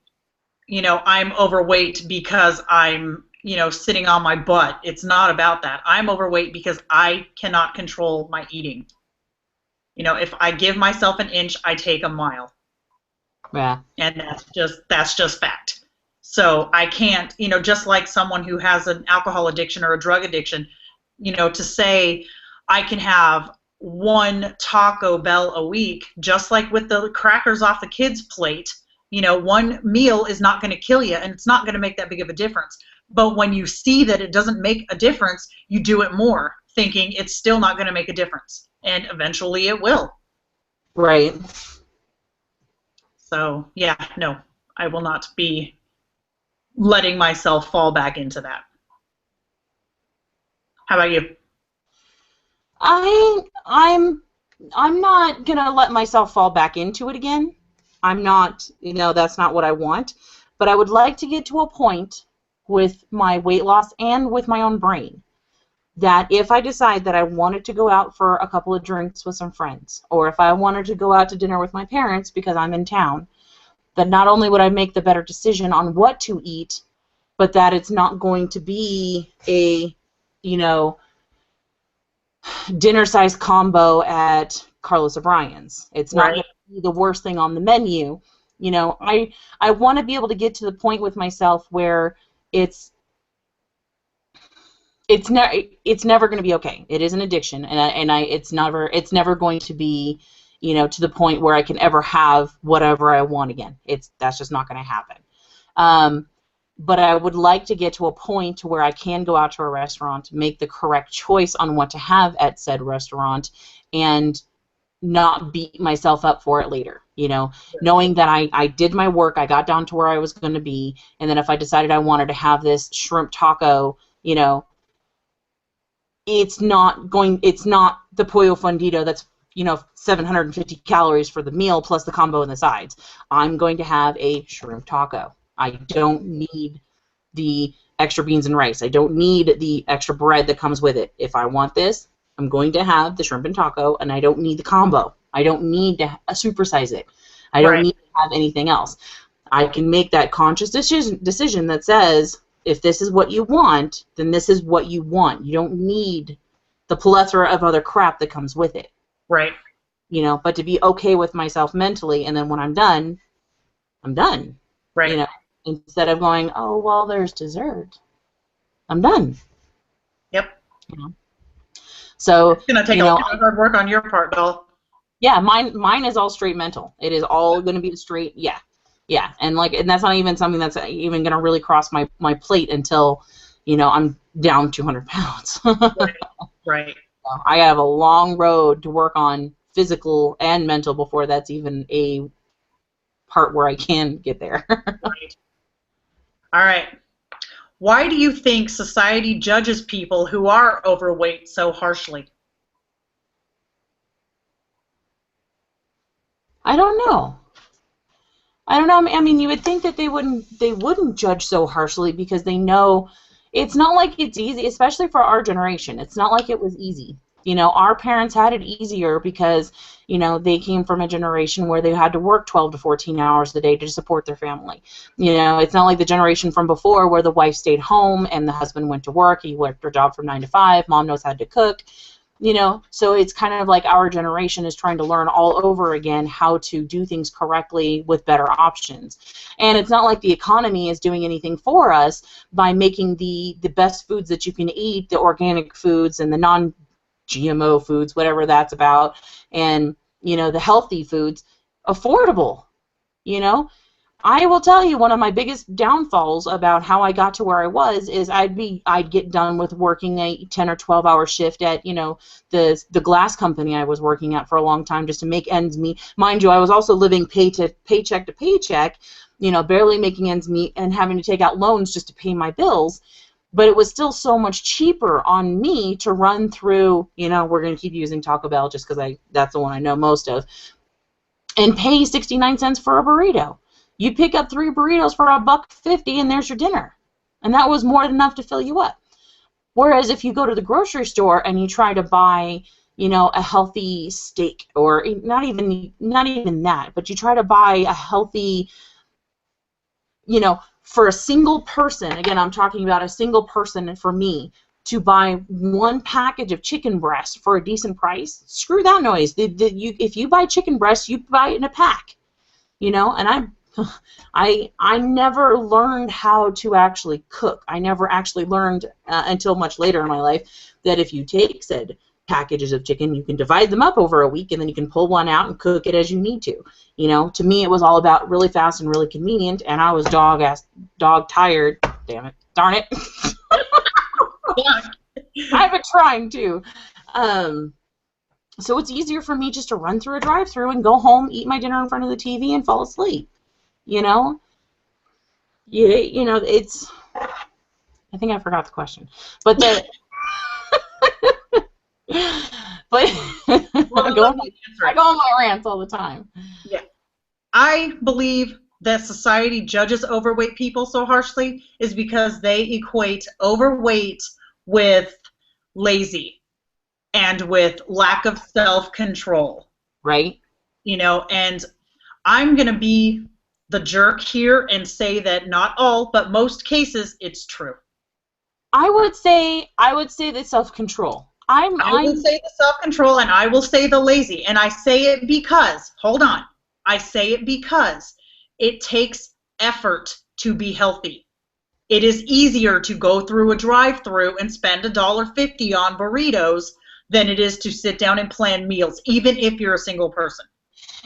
you know, I'm overweight because I'm, you know, sitting on my butt. It's not about that. I'm overweight because I cannot control my eating. You know, if I give myself an inch, I take a mile. Yeah. And that's just fact. So I can't, you know, just like someone who has an alcohol addiction or a drug addiction, you know, to say I can have one Taco Bell a week, just like with the crackers off the kids' plate, you know, one meal is not going to kill you and it's not going to make that big of a difference. But when you see that it doesn't make a difference, you do it more, thinking it's still not going to make a difference. And eventually it will. Right. So, yeah, no, I will not be letting myself fall back into that. How about you? I'm not gonna let myself fall back into it again. I'm not, you know, that's not what I want. But I would like to get to a point with my weight loss and with my own brain that if I decide that I wanted to go out for a couple of drinks with some friends, or if I wanted to go out to dinner with my parents because I'm in town, that not only would I make the better decision on what to eat, but that it's not going to be a, you know, dinner-sized combo at Carlos O'Brien's. It's not going to be the worst thing on the menu. You know, I want to be able to get to the point with myself where it's never going to be okay. It is an addiction, and it's never going to be, you know, to the point where I can ever have whatever I want again. That's just not going to happen. But I would like to get to a point where I can go out to a restaurant, make the correct choice on what to have at said restaurant, and not beat myself up for it later. You know, knowing that I did my work, I got down to where I was going to be, and then if I decided I wanted to have this shrimp taco, you know, it's not the pollo fundido that's, you know, 750 calories for the meal plus the combo and the sides. I'm going to have a shrimp taco. I don't need the extra beans and rice. I don't need the extra bread that comes with it. If I want this, I'm going to have the shrimp and taco, and I don't need the combo. I don't need to supersize it. I don't need to have anything else. I can make that conscious decision that says, if this is what you want, then this is what you want. You don't need the plethora of other crap that comes with it. Right. You know, but to be okay with myself mentally, and then when I'm done, I'm done. Right. You know, instead of going, oh, well, there's dessert. I'm done. Yep. You know? So it's going to take a lot of hard work on your part, Bill. Yeah, mine is all straight mental. It is all going to be straight, yeah. And that's not even something that's even going to really cross my plate until, you know, I'm down 200 pounds. Right. So I have a long road to work on, physical and mental, before that's even a part where I can get there. Right. All right. Why do you think society judges people who are overweight so harshly? I don't know. I mean, you would think that they wouldn't judge so harshly because they know it's not like it's easy, especially for our generation. It's not like it was easy. You know, our parents had it easier because, you know, they came from a generation where they had to work 12 to 14 hours a day to support their family. You know, it's not like the generation from before where the wife stayed home and the husband went to work. He worked her job from 9 to 5. Mom knows how to cook. You know, so it's kind of like our generation is trying to learn all over again how to do things correctly with better options. And it's not like the economy is doing anything for us by making the best foods that you can eat, the organic foods and the non-GMO foods, whatever that's about, and, you know, the healthy foods, affordable, you know. I will tell you, one of my biggest downfalls about how I got to where I was is I'd get done with working a 10 or 12-hour shift at, you know, the glass company I was working at for a long time just to make ends meet. Mind you, I was also living paycheck to paycheck, you know, barely making ends meet and having to take out loans just to pay my bills. But it was still so much cheaper on me to run through, you know, we're going to keep using Taco Bell just because that's the one I know most of, and pay 69 cents for a burrito. You pick up 3 burritos for $1.50 and there's your dinner. And that was more than enough to fill you up. Whereas if you go to the grocery store and you try to buy, you know, a healthy steak, or not even that, but you try to buy a healthy, you know, for a single person, again, I'm talking about a single person, for me, to buy 1 package of chicken breast for a decent price, screw that noise. If you buy chicken breast, you buy it in a pack. You know, and I never learned how to actually cook. I never actually learned until much later in my life that if you take said packages of chicken, you can divide them up over a week, and then you can pull one out and cook it as you need to. You know, to me it was all about really fast and really convenient, and I was dog tired. Damn it, darn it. I've been trying to. So it's easier for me just to run through a drive-thru and go home, eat my dinner in front of the TV, and fall asleep. You know? Yeah, you know, it's... I think I forgot the question. But the... but I go on my rants all the time. Yeah. I believe that society judges overweight people so harshly is because they equate overweight with lazy and with lack of self-control. Right. You know, and I'm going to be the jerk here and say that not all, but most cases, it's true. I would say the self-control. I would say the self-control, and I will say the lazy. And I say it because, hold on, I say it because it takes effort to be healthy. It is easier to go through a drive-thru and spend $1.50 on burritos than it is to sit down and plan meals, even if you're a single person.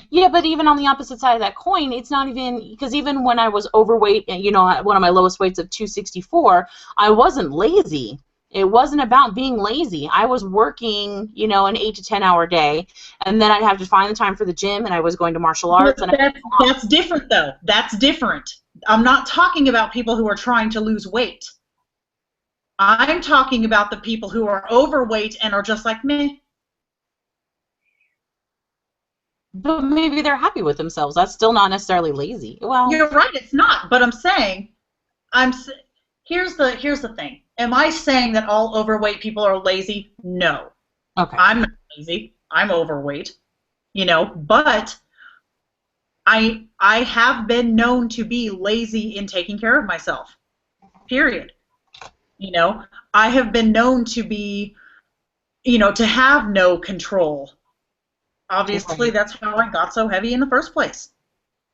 Yeah, but even on the opposite side of that coin, it's not even, because even when I was overweight, and, you know, one of my lowest weights of 264, I wasn't lazy. It wasn't about being lazy. I was working, you know, an 8 to 10 hour day, and then I'd have to find the time for the gym, and I was going to martial arts. But that's different, though. That's different. I'm not talking about people who are trying to lose weight. I'm talking about the people who are overweight and are just like, meh. But maybe they're happy with themselves. That's still not necessarily lazy. Well, you're right, it's not. But I'm saying, here's the thing. Am I saying that all overweight people are lazy? No. Okay. I'm not lazy. I'm overweight. You know, but I have been known to be lazy in taking care of myself. Period. You know, I have been known to be, you know, to have no control. Obviously, that's how I got so heavy in the first place.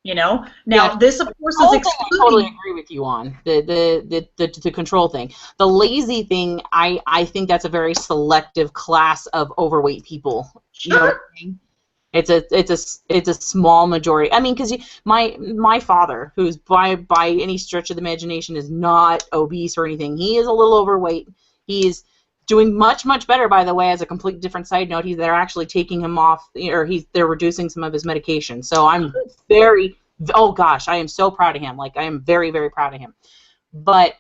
You know, now this of course is excluding. I totally agree with you on the control thing. The lazy thing, I think that's a very selective class of overweight people. Sure. You know what I mean? It's a small majority. I mean, because my father, who's by any stretch of the imagination is not obese or anything, he is a little overweight. He's doing much better, by the way. As a complete different side note, they're actually taking him off, or they're reducing some of his medication. So I'm oh gosh, I am so proud of him. Like, I am very proud of him. But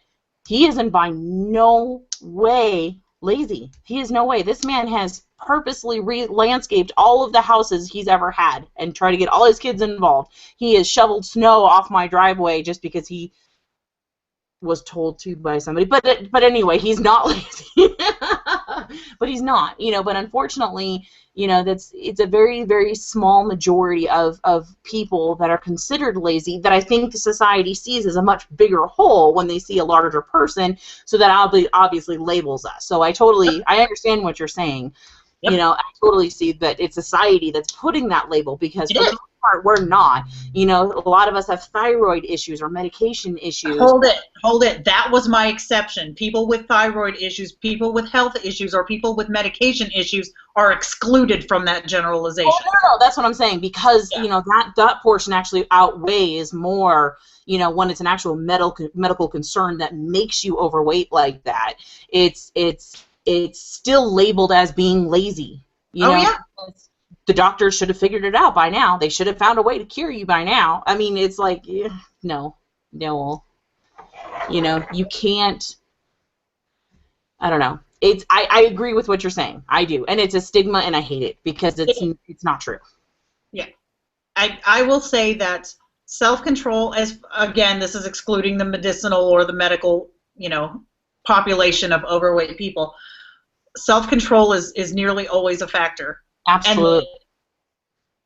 he isn't by no way lazy. He is no way. This man has purposely landscaped all of the houses he's ever had and tried to get all his kids involved. He has shoveled snow off my driveway just because he was told to by somebody. But anyway, he's not lazy. but he's not, but unfortunately, it's a very, very small majority of people that are considered lazy that I think the society sees as a much bigger whole when they see a larger person, so that obviously labels us. So I understand what you're saying. Yep. I totally see that it's society that's putting that label, because for the most part, we're not. A lot of us have thyroid issues or medication issues. Hold it. That was my exception. People with thyroid issues, people with health issues, or people with medication issues are excluded from that generalization. Oh, no, that's what I'm saying, because, that portion actually outweighs more, when it's an actual medical concern that makes you overweight like that. It's still labeled as being lazy. Yeah. The doctors should have figured it out by now. They should have found a way to cure you by now. I mean, it's like, no. You can't. I don't know. I agree with what you're saying. I do, and it's a stigma, and I hate it because it's not true. Yeah, I will say that self-control, as again, this is excluding the medicinal or the medical, population of overweight people. Self-control is nearly always a factor. Absolutely.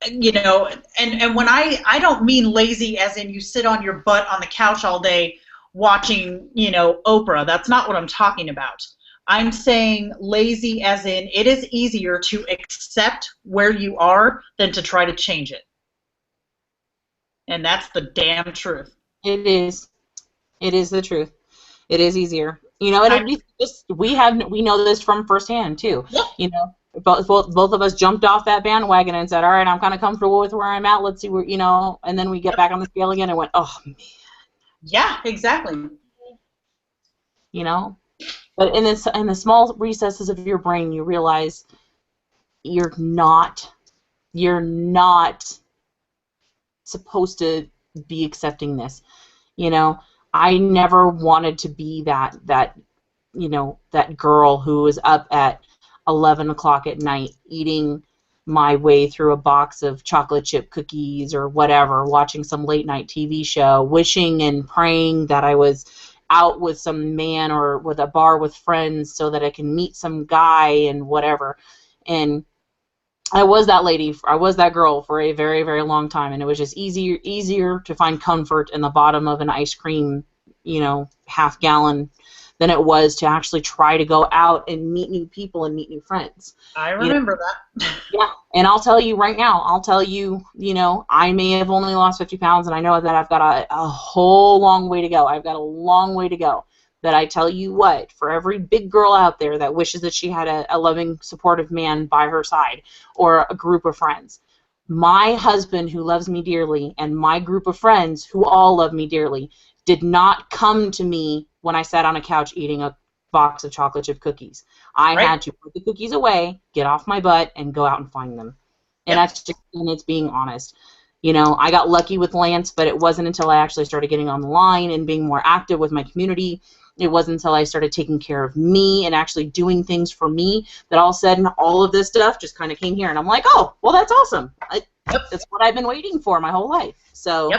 And when I don't mean lazy as in you sit on your butt on the couch all day watching, Oprah. That's not what I'm talking about. I'm saying lazy as in it is easier to accept where you are than to try to change it. And that's the damn truth. It is. It is the truth. It is easier. We know this from firsthand too. Yeah. Both of us jumped off that bandwagon and said, all right, I'm kind of comfortable with where I'm at. Let's see where, and then we get back on the scale again and went, oh, man. Yeah, exactly. But in the small recesses of your brain, you realize you're not supposed to be accepting this. I never wanted to be that girl who was up at 11 o'clock at night eating my way through a box of chocolate chip cookies or whatever, watching some late night TV show, wishing and praying that I was out with some man or with a bar with friends so that I can meet some guy and whatever. And I was that lady, I was that girl for a very, very long time, and it was just easier to find comfort in the bottom of an ice cream, half gallon than it was to actually try to go out and meet new people and meet new friends. I remember that. Yeah, and I'll tell you right now, I may have only lost 50 pounds, and I know that I've got a whole long way to go. I've got a long way to go. But I tell you what, for every big girl out there that wishes that she had a loving, supportive man by her side or a group of friends, my husband, who loves me dearly, and my group of friends, who all love me dearly, did not come to me when I sat on a couch eating a box of chocolate chip cookies. I had to put the cookies away, get off my butt, and go out and find them. And it's being honest. I got lucky with Lance, but it wasn't until I actually started getting online and being more active with my community. It wasn't until I started taking care of me and actually doing things for me that all of a sudden all of this stuff just kind of came here. And I'm like, oh, well, that's awesome. That's what I've been waiting for my whole life. So,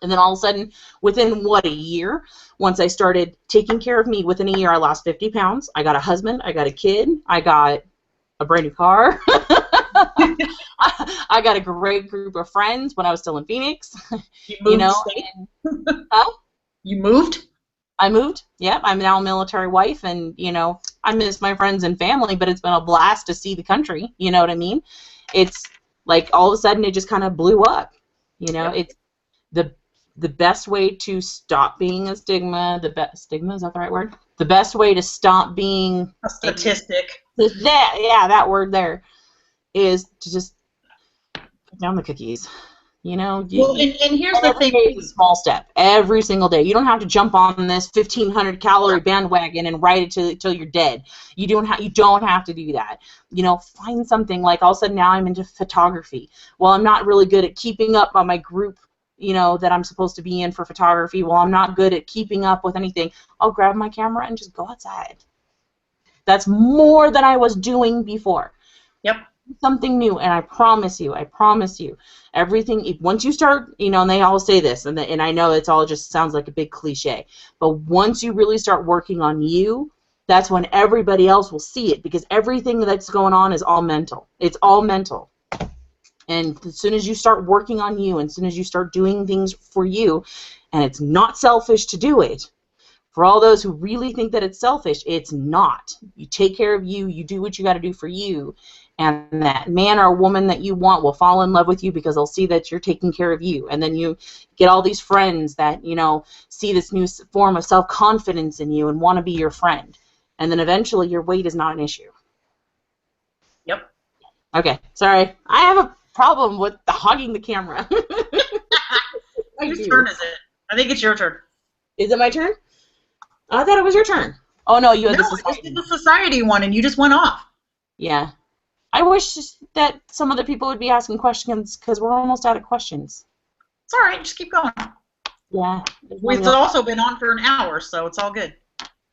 and then all of a sudden, within, a year, once I started taking care of me, within a year I lost 50 pounds. I got a husband. I got a kid. I got a brand new car. I got a great group of friends when I was still in Phoenix. You moved You moved? I moved. Yeah, I'm now a military wife, and I miss my friends and family, but it's been a blast to see the country. You know what I mean? It's like all of a sudden it just kind of blew up. It's the best way to stop being a stigma. Stigma, is that the right word? The best way to stop being a statistic. That word there is to just put down the cookies. And here's the thing. Every day is a small step. Every single day. You don't have to jump on this 1,500 calorie bandwagon and ride it till you're dead. You don't have to do that. Find something. Like all of a sudden now I'm into photography. Well, I'm not really good at keeping up on my group, that I'm supposed to be in for photography. Well, I'm not good at keeping up with anything. I'll grab my camera and just go outside. That's more than I was doing before. Yep. Something new, and I promise you, everything, once you start, and they always say this, and I know it's all just sounds like a big cliche, but once you really start working on you, that's when everybody else will see it, because everything that's going on is all mental. It's all mental. And as soon as you start working on you, and as soon as you start doing things for you, and it's not selfish to do it, for all those who really think that it's selfish, it's not. You take care of you, you do what you got to do for you, and that man or woman that you want will fall in love with you because they'll see that you're taking care of you. And then you get all these friends that, you know, see this new form of self-confidence in you and want to be your friend. And then eventually your weight is not an issue. Yep. Okay, sorry. I have a problem with hogging the camera. Whose turn is it? I think it's your turn. Is it my turn? I thought it was your turn. Oh, no, you had the society. I just did the society one, and you just went off. Yeah. I wish that some other people would be asking questions, because we're almost out of questions. It's all right. Just keep going. Yeah. We've also been on for an hour, so it's all good.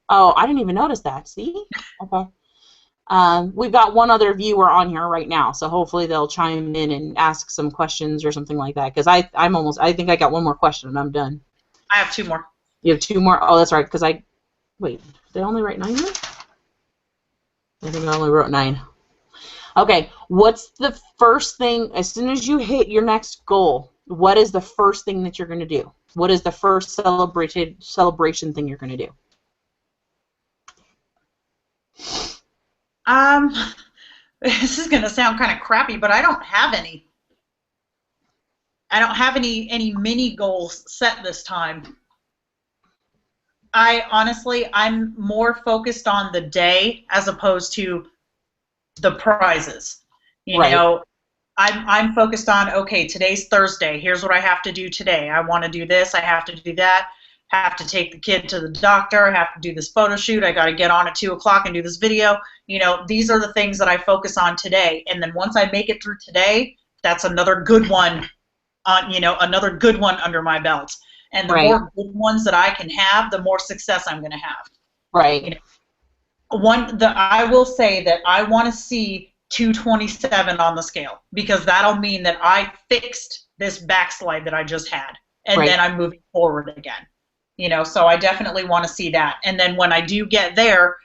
Oh, I didn't even notice that. See? Okay. We've got one other viewer on here right now, so hopefully they'll chime in and ask some questions or something like that, because I think I got one more question and I'm done. I have 2 more. You have 2 more? Oh, that's right, because wait, did I only write 9 here? I think I only wrote 9. Okay, what's the first thing, as soon as you hit your next goal, what is the first thing that you're going to do? What is the first celebration thing you're going to do? This is going to sound kind of crappy, but I don't have any. I don't have any mini goals set this time. I'm more focused on the day as opposed to the prizes. You know, I'm focused on, okay, today's Thursday. Here's what I have to do today. I want to do this. I have to do that. Have to take the kid to the doctor. I have to do this photo shoot. I got to get on at 2 o'clock and do this video. You know, these are the things that I focus on today. And then once I make it through today, that's another good one. Another good one under my belt. And the more good ones that I can have, the more success I'm going to have. Right. You know, I will say that I want to see 227 on the scale, because that'll mean that I fixed this backslide that I just had, and then I'm moving forward again. You know, so I definitely want to see that. And then when I do get there,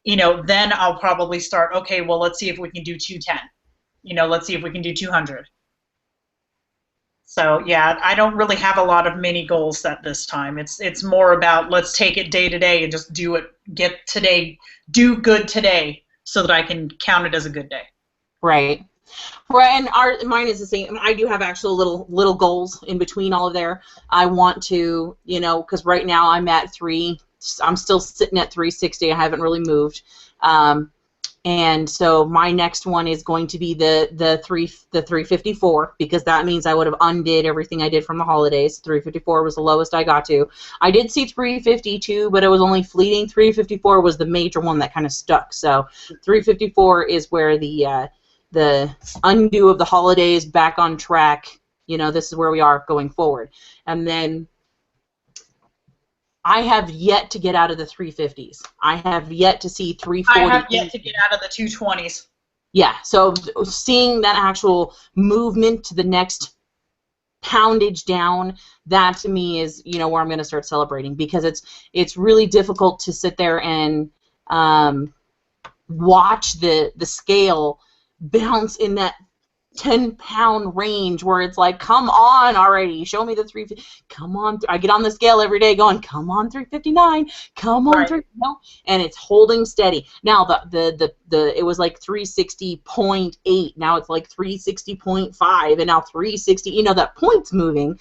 you know, then I'll probably start, okay, well, let's see if we can do 210. You know, let's see if we can do 200. So, yeah, I don't really have a lot of mini goals set this time. It's more about let's take it day to day and just do it, do good today so that I can count it as a good day. Right. Right, and mine is the same. I do have actual little goals in between all of there. I want to, you know, because right now I'm still sitting at 360. I haven't really moved. And so my next one is going to be the 354, because that means I would have undid everything I did from the holidays. 354 was the lowest I got to. I did see 352, but it was only fleeting. 354 was the major one that kind of stuck. So 354 is where the undo of the holidays, back on track. You know, this is where we are going forward. And then I have yet to get out of the 350s. I have yet to see 340. I have yet to get out of the 220s. Yeah, so seeing that actual movement to the next poundage down, that to me is, you know, where I'm going to start celebrating, because it's really difficult to sit there and watch the scale bounce in that 10-pound range where it's like, come on already, show me the 350. Come on, I get on the scale every day going, come on, 359, come on, and it's holding steady. Now it was like 360.8, now it's like 360.5, and now 360. You know, that point's moving,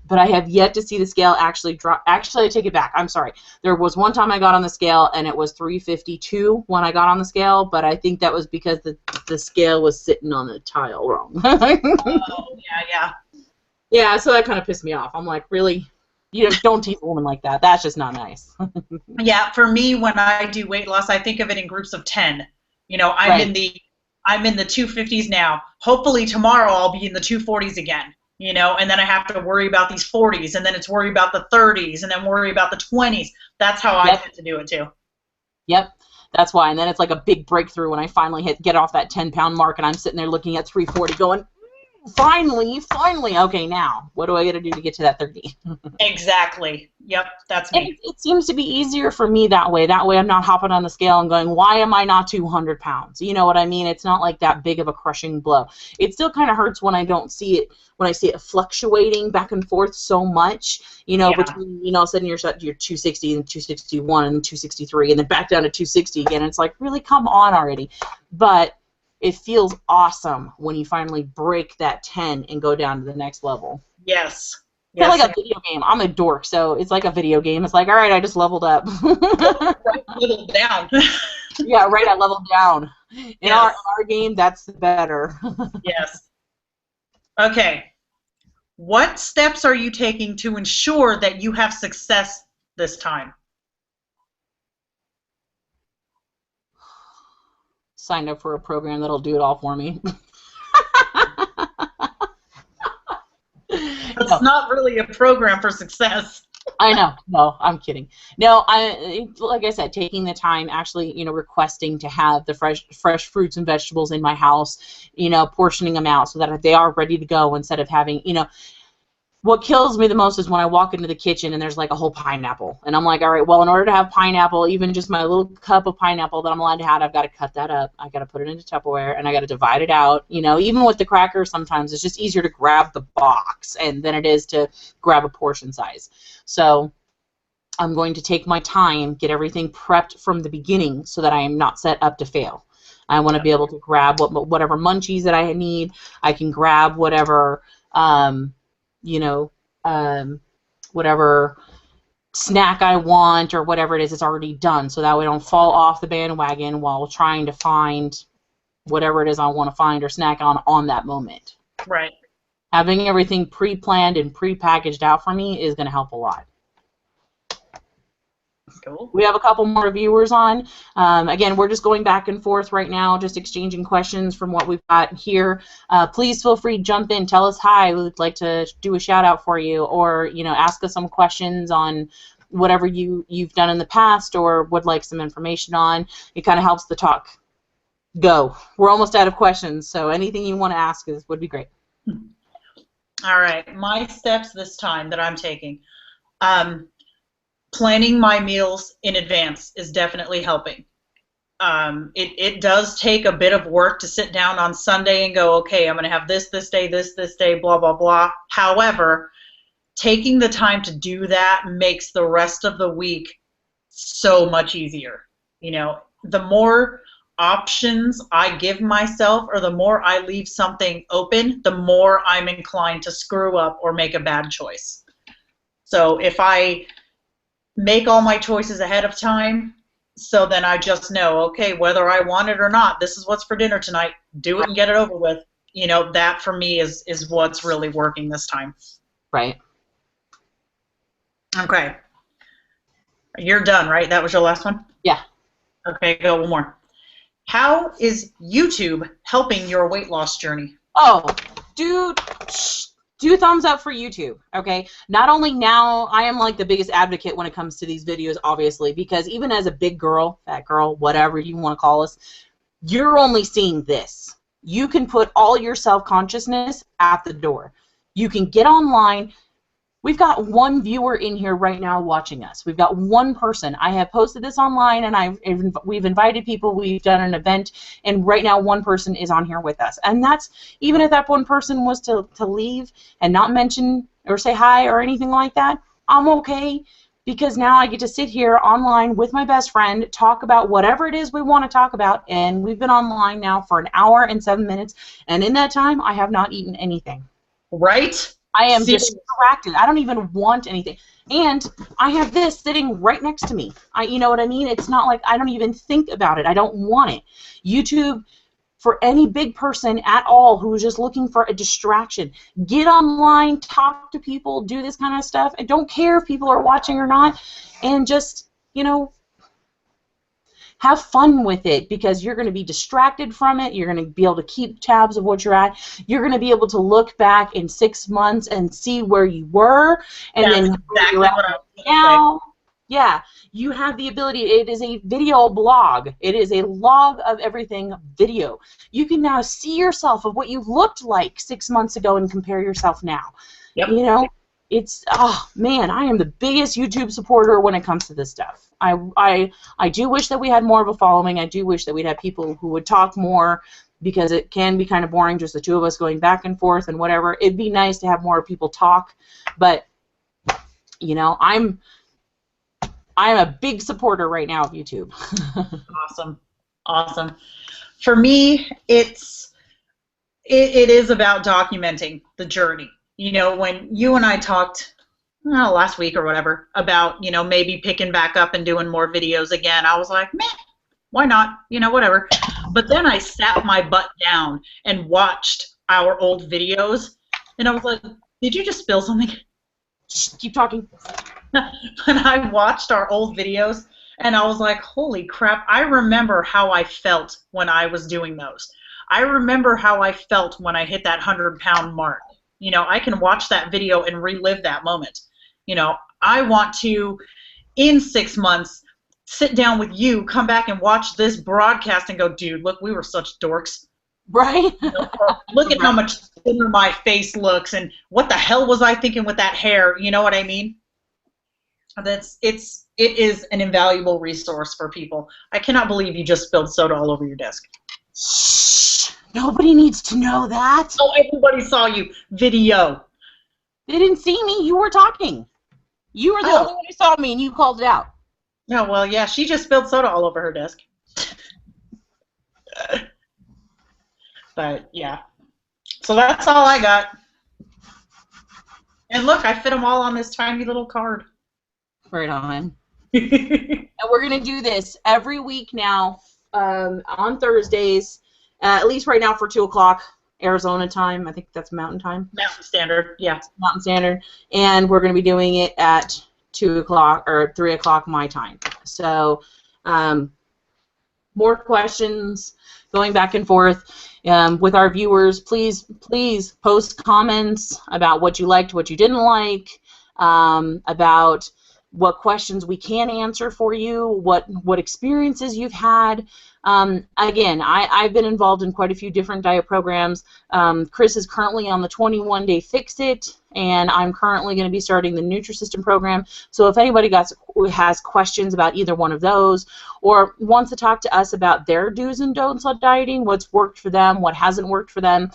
but I have yet to see the scale actually drop. Actually, I take it back. I'm sorry. There was one time I got on the scale and it was 352 when I got on the scale, but I think that was because the scale was sitting on the tile wrong. Oh, yeah. Yeah, so that kind of pissed me off. I'm like, really? You don't tease a woman like that. That's just not nice. Yeah, for me, when I do weight loss, I think of it in groups of 10. You know, I'm in the 250s now. Hopefully tomorrow I'll be in the 240s again. You know, and then I have to worry about these 40s, and then it's worry about the 30s, and then worry about the 20s. That's how I tend to do it too. Yep, that's why. And then it's like a big breakthrough when I finally get off that 10-pound mark, and I'm sitting there looking at 340 going, finally, okay, now, what do I got to do to get to that 30? Exactly. Yep, that's me. It seems to be easier for me that way. That way I'm not hopping on the scale and going, why am I not 200 pounds? You know what I mean? It's not like that big of a crushing blow. It still kind of hurts when I don't see it, when I see it fluctuating back and forth so much, you know, between, you know, suddenly you're 260 and 261 and 263 and then back down to 260 again. It's like, really, come on already. But it feels awesome when you finally break that 10 and go down to the next level. Yes. It's like a video game. I'm a dork, so it's like a video game. It's like, all right, I just leveled up. Leveled down. Yeah, right, I leveled down. In our game, that's better. Yes. Okay. What steps are you taking to ensure that you have success this time? Signed up for a program that'll do it all for me. It's not really a program for success. I know. No, I'm kidding. No, like I said, taking the time, actually, you know, requesting to have the fresh fruits and vegetables in my house, you know, portioning them out so that they are ready to go instead of having, you know, what kills me the most is when I walk into the kitchen and there's like a whole pineapple. And I'm like, all right, well, in order to have pineapple, even just my little cup of pineapple that I'm allowed to have, I've got to cut that up. I've got to put it into Tupperware, and I got to divide it out. You know, even with the crackers, sometimes it's just easier to grab the box than it is to grab a portion size. So I'm going to take my time, get everything prepped from the beginning so that I am not set up to fail. I want to be able to grab whatever munchies that I need. I can grab whatever... you know, whatever snack I want or whatever it is, it's already done. So that way I don't fall off the bandwagon while trying to find whatever it is I want to find or snack on that moment. Right. Having everything pre-planned and pre-packaged out for me is going to help a lot. Cool. We have a couple more viewers on. Again, we're just going back and forth right now, just exchanging questions from what we've got here. Please feel free to jump in, tell us hi. We'd like to do a shout out for you, or you know, ask us some questions on whatever you've done in the past or would like some information on. It kind of helps the talk go. We're almost out of questions, so anything you want to ask would be great. All right, my steps this time that I'm taking. Planning my meals in advance is definitely helping. It does take a bit of work to sit down on Sunday and go, okay, I'm going to have this day, this day, blah, blah, blah. However, taking the time to do that makes the rest of the week so much easier. You know, the more options I give myself or the more I leave something open, the more I'm inclined to screw up or make a bad choice. So if I make all my choices ahead of time, so then I just know, okay, whether I want it or not, this is what's for dinner tonight. Do it and get it over with. You know, that for me is what's really working this time. Right. Okay. You're done, right? That was your last one? Yeah. Okay, go one more. How is YouTube helping your weight loss journey? Oh, dude, do thumbs up for YouTube, okay? Not only now, I am like the biggest advocate when it comes to these videos, obviously, because even as a big girl, fat girl, whatever you want to call us, you're only seeing this. You can put all your self-consciousness at the door. You can get online. We've got one viewer in here right now watching us. We've got one person. I have posted this online, and we've invited people. We've done an event, and right now one person is on here with us. And that's, even if that one person was to leave and not mention or say hi or anything like that, I'm okay, because now I get to sit here online with my best friend, talk about whatever it is we want to talk about, and we've been online now for an hour and 7 minutes, and in that time, I have not eaten anything. Right? I am distracted. I don't even want anything. And I have this sitting right next to me. You know what I mean? It's not like I don't even think about it. I don't want it. YouTube, for any big person at all who is just looking for a distraction, get online, talk to people, do this kind of stuff. I don't care if people are watching or not. And just, you know, have fun with it, because you're going to be distracted from it. You're going to be able to keep tabs of what you're at. You're going to be able to look back in 6 months and see where you were, and then exactly where you're at now. Yeah, you have the ability. It is a video blog. It is a log of everything video. You can now see yourself of what you looked like 6 months ago and compare yourself now. Yep. You know, it's, oh man, I am the biggest YouTube supporter when it comes to this stuff. I do wish that we had more of a following. I do wish that we'd have people who would talk more, because it can be kind of boring just the two of us going back and forth and whatever. It'd be nice to have more people talk, but you know, I'm a big supporter right now of YouTube. Awesome. Awesome. For me, it is about documenting the journey. You know, when you and I talked last week or whatever about, you know, maybe picking back up and doing more videos again, I was like, meh, why not? You know, whatever. But then I sat my butt down and watched our old videos, and I was like, did you just spill something? Keep talking. When I watched our old videos, and I was like, holy crap, I remember how I felt when I was doing those. I remember how I felt when I hit that 100-pound mark. You know, I can watch that video and relive that moment. You know, I want to, in 6 months, sit down with you, come back and watch this broadcast and go, dude, look, we were such dorks. Right? You know, look at how much thinner my face looks, and what the hell was I thinking with that hair? You know what I mean? It is an invaluable resource for people. I cannot believe you just spilled soda all over your desk. Shh. Nobody needs to know that. Oh, everybody saw you. Video. They didn't see me. You were talking. You were the only one who saw me, and you called it out. Oh, well, yeah, she just spilled soda all over her desk. But, yeah. So that's all I got. And look, I fit them all on this tiny little card. Right on. And we're going to do this every week now on Thursdays, at least right now for 2 o'clock Arizona time. I think that's Mountain time. Mountain Standard, yeah. Mountain Standard. And we're going to be doing it at 2 o'clock or 3 o'clock my time. So more questions going back and forth with our viewers. Please post comments about what you liked, what you didn't like, about what questions we can answer for you, what experiences you've had. Again, I've been involved in quite a few different diet programs. Chris is currently on the 21-day Fix It, and I'm currently going to be starting the Nutrisystem program. So if anybody has questions about either one of those, or wants to talk to us about their do's and don'ts on dieting, what's worked for them, what hasn't worked for them,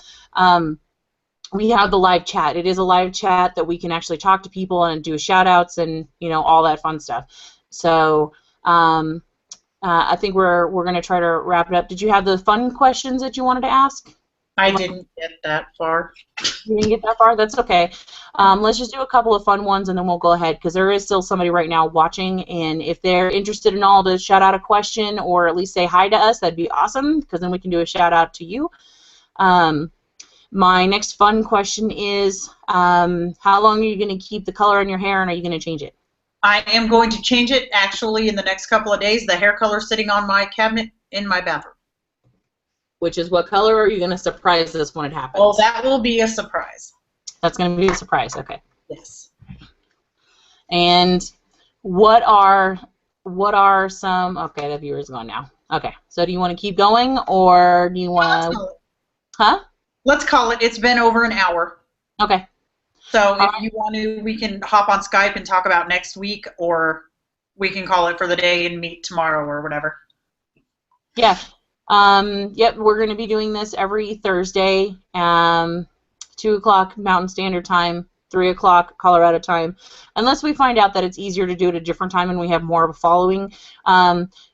we have the live chat. It is a live chat that we can actually talk to people and do shout-outs and, you know, all that fun stuff. So I think we're going to try to wrap it up. Did you have the fun questions that you wanted to ask? I didn't get that far. You didn't get that far? That's okay. Let's just do a couple of fun ones, and then we'll go ahead, because there is still somebody right now watching, and if they're interested in all to shout out a question or at least say hi to us, that'd be awesome, because then we can do a shout-out to you. My next fun question is, how long are you going to keep the color on your hair, and are you going to change it? I am going to change it, actually, in the next couple of days. The hair color sitting on my cabinet in my bathroom. Which is what color, or are you going to surprise us when it happens? Oh, that will be a surprise. That's going to be a surprise, okay. Yes. And what are some, okay, the viewer's gone now. Okay, so do you want to keep going, or do you want to, huh? Let's call it. It's been over an hour. Okay. So if you want to, we can hop on Skype and talk about next week, or we can call it for the day and meet tomorrow or whatever. Yeah. Yep, we're going to be doing this every Thursday, 2 o'clock Mountain Standard Time, 3 o'clock Colorado time, unless we find out that it's easier to do it at a different time and we have more of a following.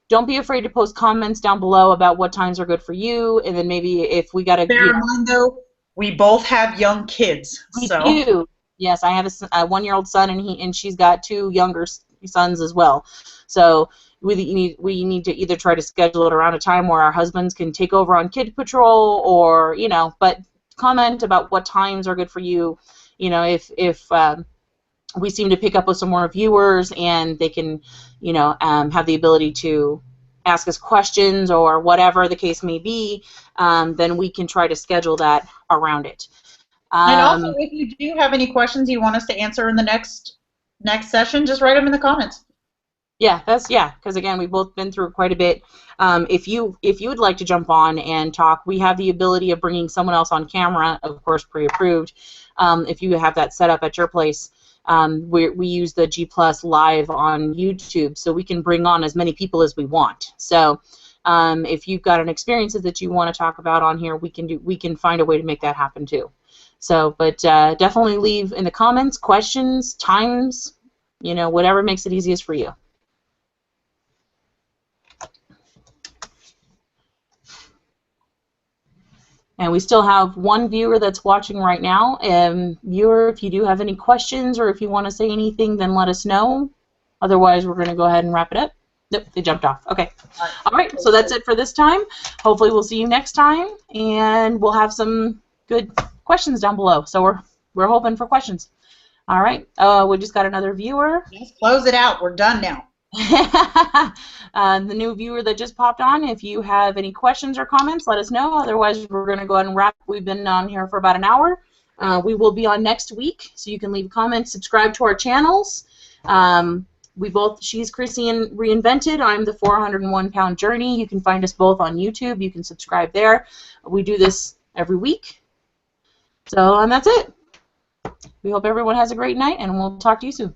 Don't be afraid to post comments down below about what times are good for you, and then maybe if we got to... Bear in mind, though, we both have young kids. We do. Yes, I have a 1-year-old son, and she's got 2 younger sons as well. So we need to either try to schedule it around a time where our husbands can take over on Kid Patrol, or, you know, but comment about what times are good for you. You know, if we seem to pick up with some more viewers and they can, you know, have the ability to ask us questions or whatever the case may be, then we can try to schedule that around it. And also, if you do have any questions you want us to answer in the next session, just write them in the comments. Yeah, because again, we've both been through quite a bit. If you would like to jump on and talk, we have the ability of bringing someone else on camera, of course, pre-approved. If you have that set up at your place, we use the G Plus Live on YouTube, so we can bring on as many people as we want. So if you've got an experience that you want to talk about on here, we can find a way to make that happen too. So, but definitely leave in the comments questions, times, whatever makes it easiest for you. And we still have one viewer that's watching right now. Viewer, if you do have any questions or if you want to say anything, then let us know. Otherwise, we're going to go ahead and wrap it up. Nope, they jumped off. Okay. All right, so that's it for this time. Hopefully we'll see you next time, and we'll have some good questions down below. So we're hoping for questions. All right. We just got another viewer. Let's close it out. We're done now. The new viewer that just popped on, if you have any questions or comments, let us know. Otherwise, we're going to go ahead and wrap. We've been on here for about an hour. We will be on next week, so you can leave comments, subscribe to our channels. She's Chrissy and Reinvented. I'm the 401-pound journey. You can find us both on YouTube. You can subscribe there. We do this every week. So, and that's it. We hope everyone has a great night, and we'll talk to you soon.